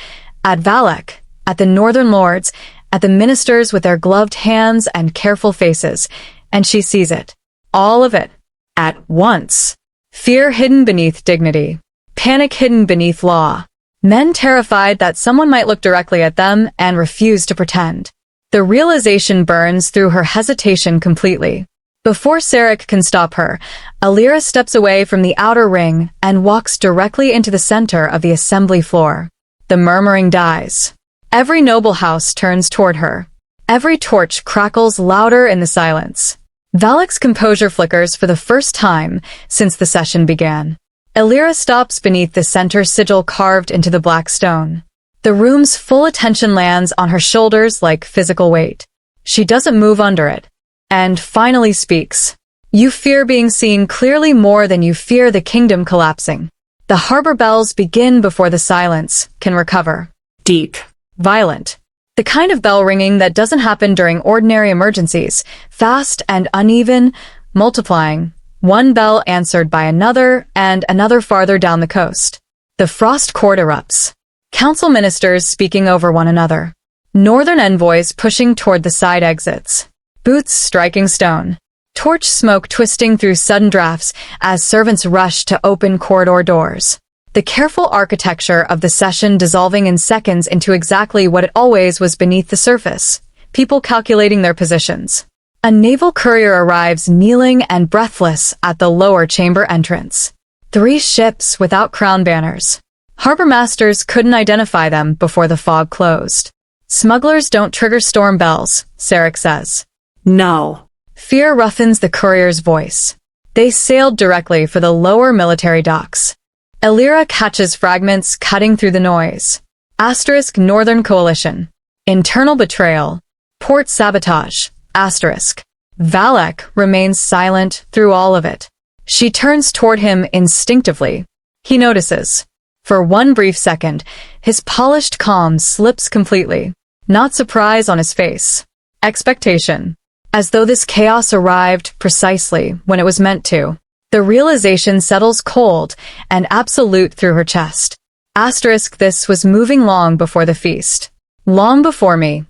at Valak, at the Northern Lords, at the ministers with their gloved hands and careful faces, and she sees it. All of it. At once. Fear hidden beneath dignity. Panic hidden beneath law. Men terrified that someone might look directly at them and refuse to pretend. The realization burns through her hesitation completely. Before Sarek can stop her, Elira steps away from the outer ring and walks directly into the center of the assembly floor. The murmuring dies. Every noble house turns toward her. Every torch crackles louder in the silence. Valak's composure flickers for the first time since the session began. Elira stops beneath the center sigil carved into the black stone. The room's full attention lands on her shoulders like physical weight. She doesn't move under it. And finally speaks. You fear being seen clearly more than you fear the kingdom collapsing. The harbor bells begin before the silence can recover. Deep. Violent. The kind of bell ringing that doesn't happen during ordinary emergencies. Fast and uneven, multiplying. One bell answered by another and another farther down the coast. The Frost Court erupts. Council ministers speaking over one another. Northern envoys pushing toward the side exits. Boots striking stone. torch smoke twisting through sudden drafts as servants rush to open corridor doors. The careful architecture of the session dissolving in seconds into exactly what it always was beneath the surface. People calculating their positions. A naval courier arrives kneeling and breathless at the lower chamber entrance. 3 ships without crown banners. Harbor masters couldn't identify them before the fog closed. Smugglers don't trigger storm bells, Sarek says. No. Fear roughens the courier's voice. They sailed directly for the lower military docks. Elira catches fragments cutting through the noise. Asterisk Northern Coalition. Internal betrayal. Port sabotage. Asterisk. Valak remains silent through all of it. She turns toward him instinctively. He notices. For one brief second, his polished calm slips completely. Not surprise on his face. Expectation. As though this chaos arrived precisely when it was meant to. The realization settles cold and absolute through her chest. Asterisk this was moving long before the feast. Long before me.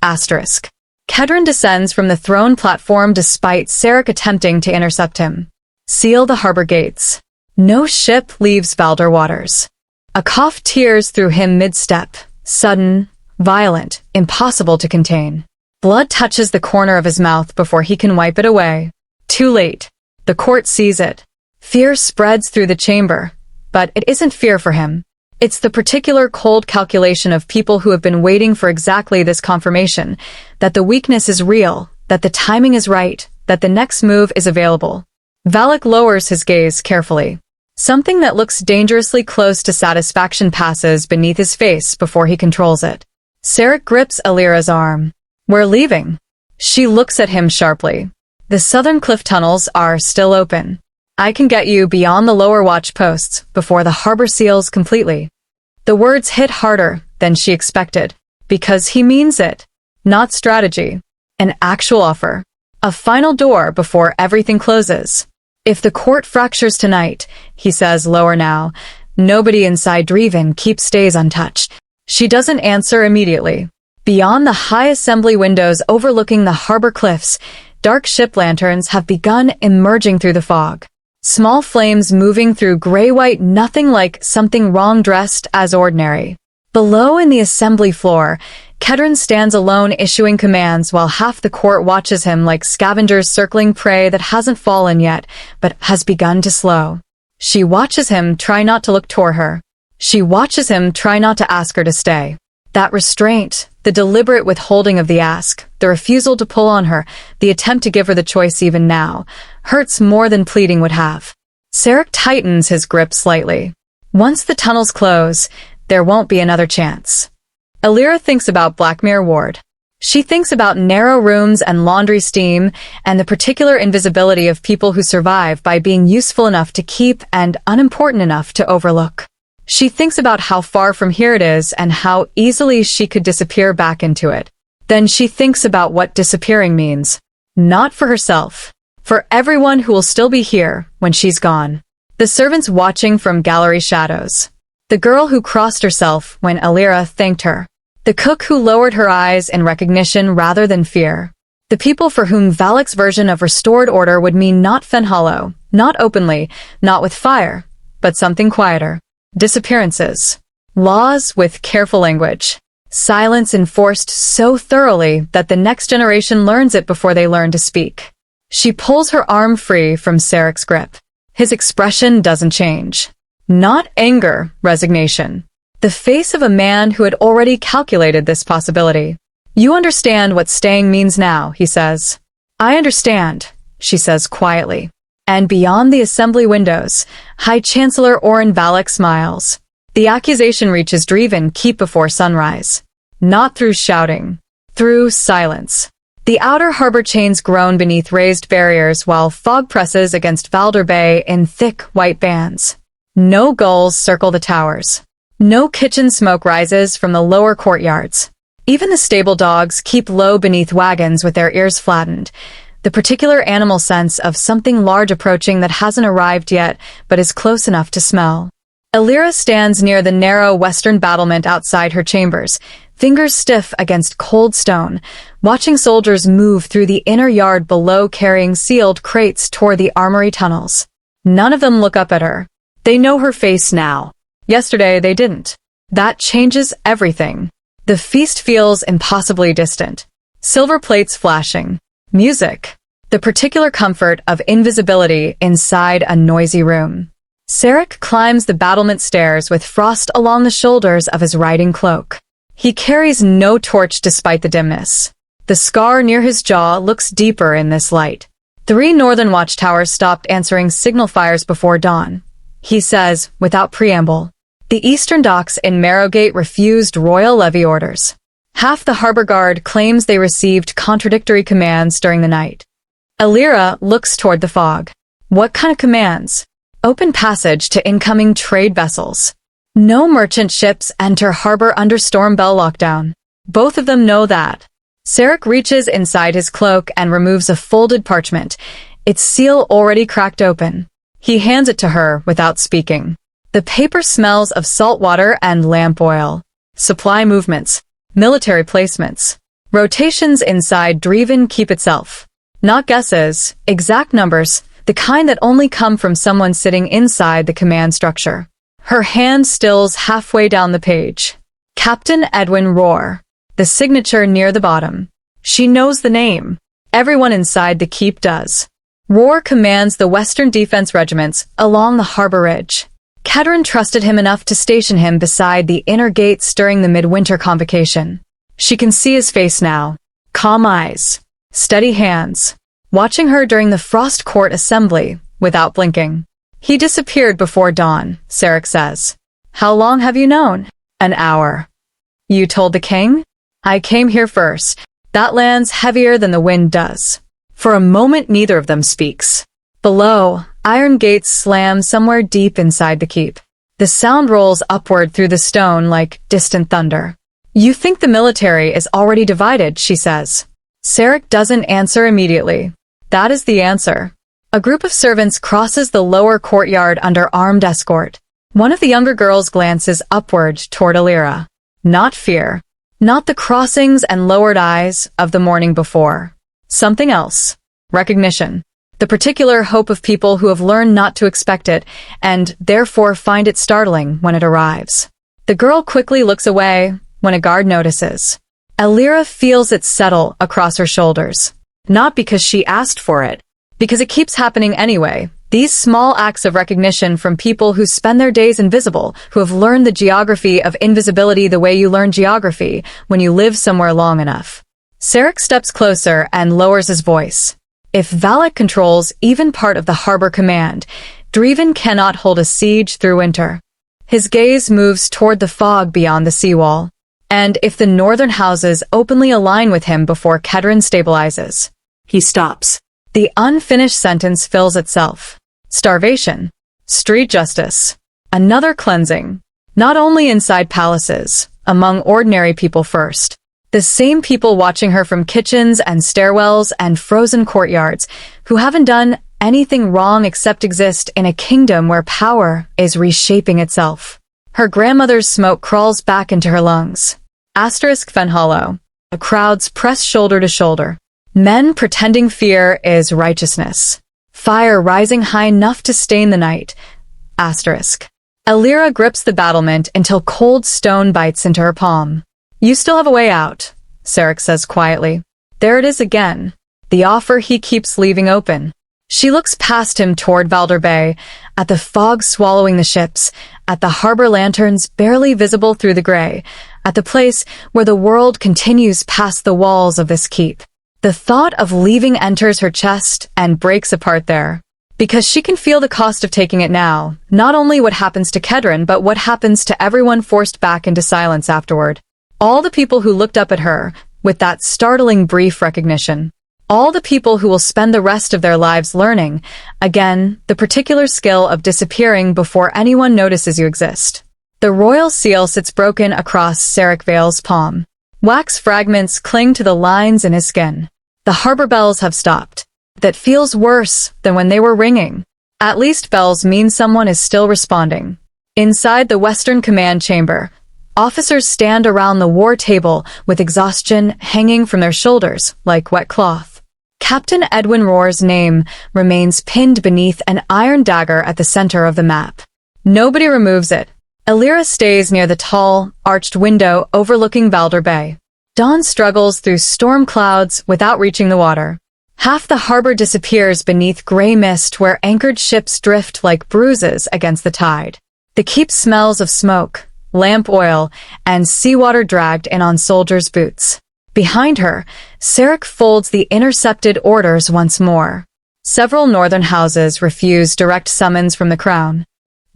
Asterisk. Kedron descends from the throne platform despite Sarek attempting to intercept him. Seal the harbor gates. No ship leaves Valdor waters. A cough tears through him mid-step. Sudden, violent, impossible to contain. Blood touches the corner of his mouth before he can wipe it away. Too late. The court sees it. Fear spreads through the chamber, but it isn't fear for him. It's the particular cold calculation of people who have been waiting for exactly this confirmation, that the weakness is real, that the timing is right, that the next move is available. Valak lowers his gaze carefully. Something that looks dangerously close to satisfaction passes beneath his face before he controls it. Sarek grips Elira's arm. We're leaving. She looks at him sharply. The southern cliff tunnels are still open. I can get you beyond the lower watch posts before the harbor seals completely. The words hit harder than she expected, because he means it. Not strategy. An actual offer. A final door before everything closes. If the court fractures tonight, he says lower now, nobody inside Draeven Keep stays untouched. She doesn't answer immediately. Beyond the high assembly windows overlooking the harbor cliffs, dark ship lanterns have begun emerging through the fog. Small flames moving through gray-white, nothing like something wrong dressed as ordinary. Below in the assembly floor, Kedron stands alone issuing commands while half the court watches him like scavengers circling prey that hasn't fallen yet, but has begun to slow. She watches him try not to look toward her. She watches him try not to ask her to stay. That restraint, the deliberate withholding of the ask, the refusal to pull on her, the attempt to give her the choice even now, hurts more than pleading would have. Sarek tightens his grip slightly. Once the tunnels close, there won't be another chance. Elira thinks about Blackmere Ward. She thinks about narrow rooms and laundry steam, and the particular invisibility of people who survive by being useful enough to keep and unimportant enough to overlook. She thinks about how far from here it is and how easily she could disappear back into it. Then she thinks about what disappearing means. Not for herself. For everyone who will still be here when she's gone. The servants watching from gallery shadows. The girl who crossed herself when Elira thanked her. The cook who lowered her eyes in recognition rather than fear. The people for whom Valak's version of restored order would mean not Fenhollow, not openly, not with fire, but something quieter. Disappearances. Laws with careful language. Silence enforced so thoroughly that the next generation learns it before they learn to speak. She pulls her arm free from Sarek's grip. His expression doesn't change. Not anger, resignation. The face of a man who had already calculated this possibility. You understand what staying means now, he says. I understand, she says quietly. And beyond the assembly windows, High Chancellor Oren Valak smiles. The accusation reaches Draeven Keep before sunrise. Not through shouting. Through silence. The outer harbor chains groan beneath raised barriers while fog presses against Valdor Bay in thick white bands. No gulls circle the towers. No kitchen smoke rises from the lower courtyards. Even the stable dogs keep low beneath wagons with their ears flattened. The particular animal sense of something large approaching that hasn't arrived yet, but is close enough to smell. Elira stands near the narrow western battlement outside her chambers, fingers stiff against cold stone, watching soldiers move through the inner yard below carrying sealed crates toward the armory tunnels. None of them look up at her. They know her face now. Yesterday they didn't. That changes everything. The feast feels impossibly distant. Silver plates flashing. Music. The particular comfort of invisibility inside a noisy room. Sarek climbs the battlement stairs with frost along the shoulders of his riding cloak. He carries no torch despite the dimness. The scar near his jaw looks deeper in this light. 3 northern watchtowers stopped answering signal fires before dawn. He says, without preamble. The eastern docks in Marrowgate refused royal levy orders. Half the harbor guard claims they received contradictory commands during the night. Elira looks toward the fog. What kind of commands? Open passage to incoming trade vessels. No merchant ships enter harbor under storm bell lockdown. Both of them know that. Sarek reaches inside his cloak and removes a folded parchment, its seal already cracked open. He hands it to her without speaking. The paper smells of salt water and lamp oil. Supply movements. Military placements. Rotations inside Draeven Keep itself. Not guesses, exact numbers, the kind that only come from someone sitting inside the command structure. Her hand stills halfway down the page. Captain Edwin Roar. The signature near the bottom. She knows the name. Everyone inside the keep does. Roar commands the Western Defense Regiments along the harbor ridge. Kedron trusted him enough to station him beside the inner gates during the midwinter convocation. She can see his face now. Calm eyes. Steady hands. Watching her during the Frost Court assembly, without blinking. He disappeared before dawn, Sarek says. How long have you known? An hour. You told the king? I came here first. That lands heavier than the wind does. For a moment neither of them speaks. Below, iron gates slam somewhere deep inside the keep. The sound rolls upward through the stone like distant thunder. You think the military is already divided, she says. Sarek doesn't answer immediately. That is the answer. A group of servants crosses the lower courtyard under armed escort. One of the younger girls glances upward toward Elira. Not fear. Not the crossings and lowered eyes of the morning before. Something else. Recognition. The particular hope of people who have learned not to expect it, and therefore find it startling when it arrives. The girl quickly looks away when a guard notices. Elira feels it settle across her shoulders. Not because she asked for it, because it keeps happening anyway. These small acts of recognition from people who spend their days invisible, who have learned the geography of invisibility the way you learn geography when you live somewhere long enough. Sarek steps closer and lowers his voice. If Valak controls even part of the harbor command, Draeven cannot hold a siege through winter. His gaze moves toward the fog beyond the seawall. And if the northern houses openly align with him before Kedron stabilizes. He stops. The unfinished sentence fills itself. Starvation. Street justice. Another cleansing. Not only inside palaces, among ordinary people first. The same people watching her from kitchens and stairwells and frozen courtyards, who haven't done anything wrong except exist in a kingdom where power is reshaping itself. Her grandmother's smoke crawls back into her lungs. Fenhollow. The crowds press shoulder to shoulder. Men pretending fear is righteousness. Fire rising high enough to stain the night. Elira grips the battlement until cold stone bites into her palm. You still have a way out, Sarek says quietly. There it is again. The offer he keeps leaving open. She looks past him toward Valder Bay, at the fog swallowing the ships, at the harbor lanterns barely visible through the gray, at the place where the world continues past the walls of this keep. The thought of leaving enters her chest and breaks apart there. Because she can feel the cost of taking it now, not only what happens to Kedron, but what happens to everyone forced back into silence afterward. All the people who looked up at her, with that startling brief recognition. All the people who will spend the rest of their lives learning, again, the particular skill of disappearing before anyone notices you exist. The royal seal sits broken across Sarek Vale's palm. Wax fragments cling to the lines in his skin. The harbor bells have stopped. That feels worse than when they were ringing. At least bells mean someone is still responding. Inside the Western Command Chamber, officers stand around the war table with exhaustion hanging from their shoulders like wet cloth. Captain Edwin Roar's name remains pinned beneath an iron dagger at the center of the map. Nobody removes it. Elira stays near the tall, arched window overlooking Balder Bay. Dawn struggles through storm clouds without reaching the water. Half the harbor disappears beneath gray mist where anchored ships drift like bruises against the tide. The keep smells of smoke, lamp oil, and seawater dragged in on soldiers' boots. Behind her, Sarek folds the intercepted orders once more. Several northern houses refuse direct summons from the crown.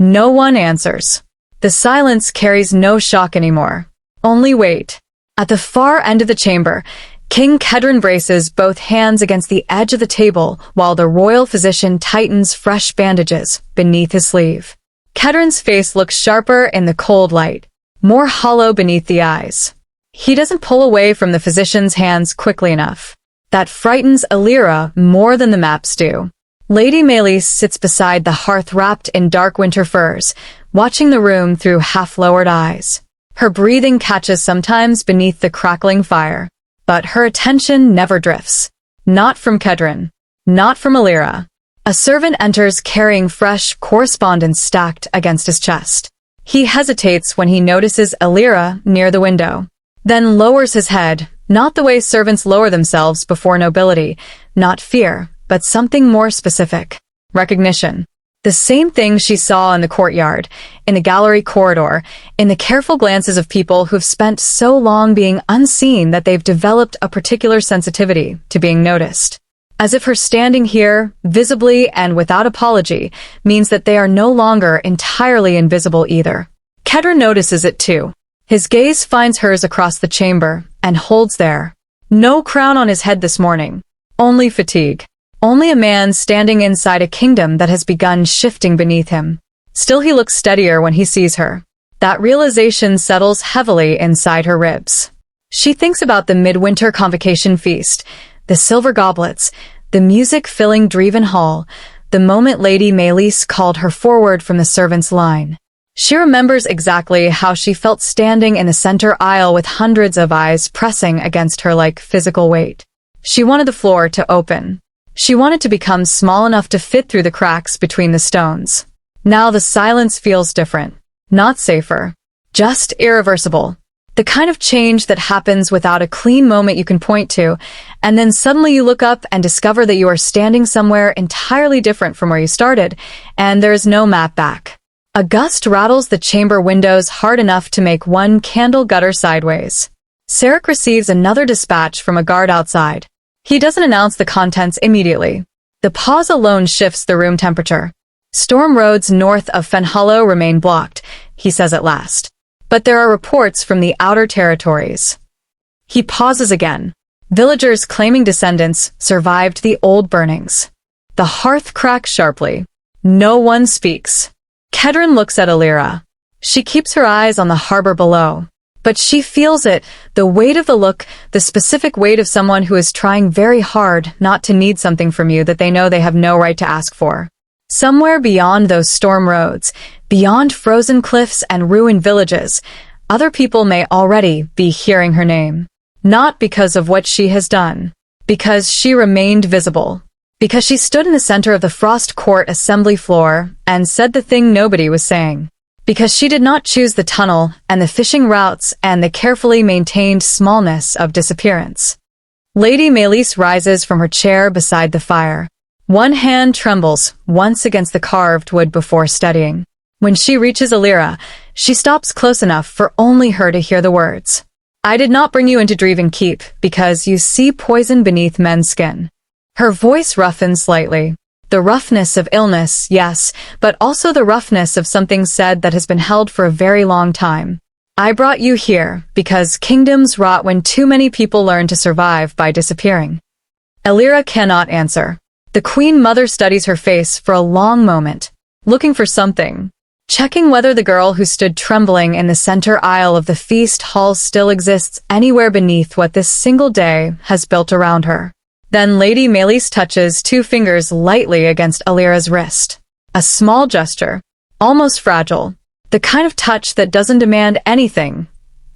No one answers. The silence carries no shock anymore. Only weight. At the far end of the chamber, King Kedron braces both hands against the edge of the table while the royal physician tightens fresh bandages beneath his sleeve. Kedron's face looks sharper in the cold light, more hollow beneath the eyes. He doesn't pull away from the physician's hands quickly enough. That frightens Elira more than the maps do. Lady Melis sits beside the hearth wrapped in dark winter furs, watching the room through half-lowered eyes. Her breathing catches sometimes beneath the crackling fire, but her attention never drifts. Not from Kedron. Not from Elira. A servant enters carrying fresh correspondence stacked against his chest. He hesitates when he notices Elira near the window, then lowers his head, not the way servants lower themselves before nobility, not fear, but something more specific. Recognition. The same thing she saw in the courtyard, in the gallery corridor, in the careful glances of people who've spent so long being unseen that they've developed a particular sensitivity to being noticed. As if her standing here, visibly and without apology, means that they are no longer entirely invisible either. Kedron notices it too. His gaze finds hers across the chamber, and holds there. No crown on his head this morning. Only fatigue. Only a man standing inside a kingdom that has begun shifting beneath him. Still he looks steadier when he sees her. That realization settles heavily inside her ribs. She thinks about the midwinter convocation feast, the silver goblets, the music filling Draeven Hall, the moment Lady Melis called her forward from the servants' line. She remembers exactly how she felt standing in the center aisle with hundreds of eyes pressing against her like physical weight. She wanted the floor to open. She wanted to become small enough to fit through the cracks between the stones. Now the silence feels different. Not safer. Just irreversible. The kind of change that happens without a clean moment you can point to, and then suddenly you look up and discover that you are standing somewhere entirely different from where you started, and there is no map back. A gust rattles the chamber windows hard enough to make one candle gutter sideways. Sarek receives another dispatch from a guard outside. He doesn't announce the contents immediately. The pause alone shifts the room temperature. Storm roads north of Fenhollow remain blocked, he says at last. But there are reports from the outer territories. He pauses again. Villagers claiming descendants survived the old burnings. The hearth cracks sharply. No one speaks. Kedron looks at Elira. She keeps her eyes on the harbor below. But she feels it, the weight of the look, the specific weight of someone who is trying very hard not to need something from you that they know they have no right to ask for. Somewhere beyond those storm roads, beyond frozen cliffs and ruined villages, other people may already be hearing her name. Not because of what she has done. Because she remained visible. Because she stood in the center of the Frost Court assembly floor and said the thing nobody was saying. Because she did not choose the tunnel and the fishing routes and the carefully maintained smallness of disappearance. Lady Melis rises from her chair beside the fire. One hand trembles once against the carved wood before studying. When she reaches Elira, she stops close enough for only her to hear the words. I did not bring you into Draeven Keep because you see poison beneath men's skin. Her voice roughens slightly. The roughness of illness, yes, but also the roughness of something said that has been held for a very long time. I brought you here because kingdoms rot when too many people learn to survive by disappearing. Elira cannot answer. The Queen Mother studies her face for a long moment, looking for something, checking whether the girl who stood trembling in the center aisle of the feast hall still exists anywhere beneath what this single day has built around her. Then Lady Melis touches two fingers lightly against Elira's wrist. A small gesture, almost fragile, The kind of touch that doesn't demand anything,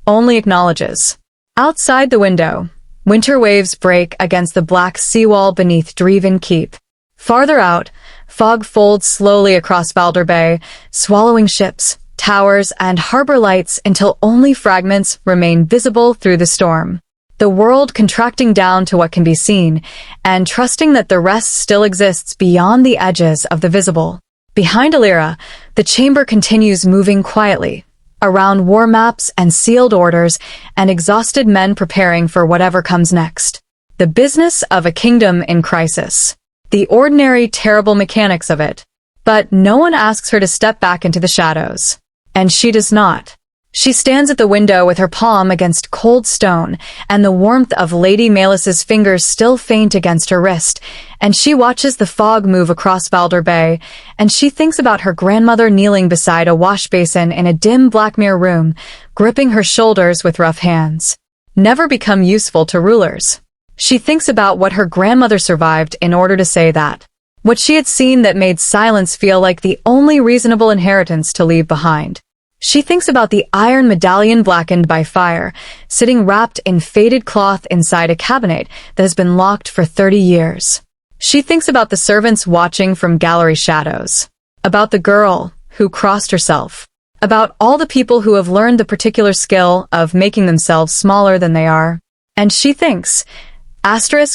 only acknowledges. Outside the window, winter waves break against the black seawall beneath Draeven Keep. Farther out, fog folds slowly across Balder Bay, swallowing ships, towers, and harbor lights until only fragments remain visible through the storm. The world contracting down to what can be seen, and trusting that the rest still exists beyond the edges of the visible. Behind Elira, the chamber continues moving quietly, around war maps and sealed orders and exhausted men preparing for whatever comes next. The business of a kingdom in crisis. The ordinary, terrible mechanics of it. But no one asks her to step back into the shadows. And she does not. She stands at the window with her palm against cold stone, and the warmth of Lady Melis's fingers still faint against her wrist, and she watches the fog move across Balder Bay, and she thinks about her grandmother kneeling beside a wash basin in a dim black mirror room, gripping her shoulders with rough hands. Never become useful to rulers. She thinks about what her grandmother survived in order to say that. What she had seen that made silence feel like the only reasonable inheritance to leave behind. She thinks about the iron medallion blackened by fire, sitting wrapped in faded cloth inside a cabinet that has been locked for 30 years. She thinks about the servants watching from gallery shadows, about the girl who crossed herself, about all the people who have learned the particular skill of making themselves smaller than they are. And she thinks,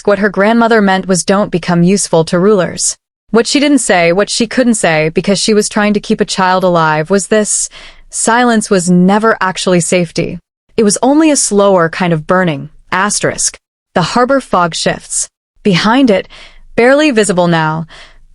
what her grandmother meant was don't become useful to rulers. What she didn't say, what she couldn't say because she was trying to keep a child alive was this: silence was never actually safety. It was only a slower kind of burning. The harbor fog shifts. Behind it, barely visible now,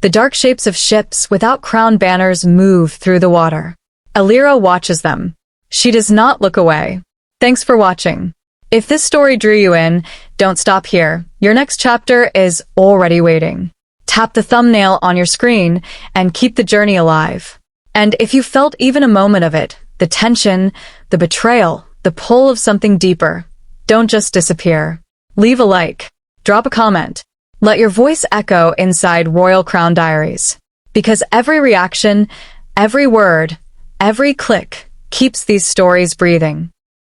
the dark shapes of ships without crown banners move through the water. Elira watches them. She does not look away. Thanks for watching. If this story drew you in, don't stop here. Your next chapter is already waiting. Tap the thumbnail on your screen and keep the journey alive. And if you felt even a moment of it, the tension, the betrayal, the pull of something deeper, don't just disappear. Leave a like. Drop a comment. Let your voice echo inside Royal Crown Diaries. Because every reaction, every word, every click keeps these stories breathing.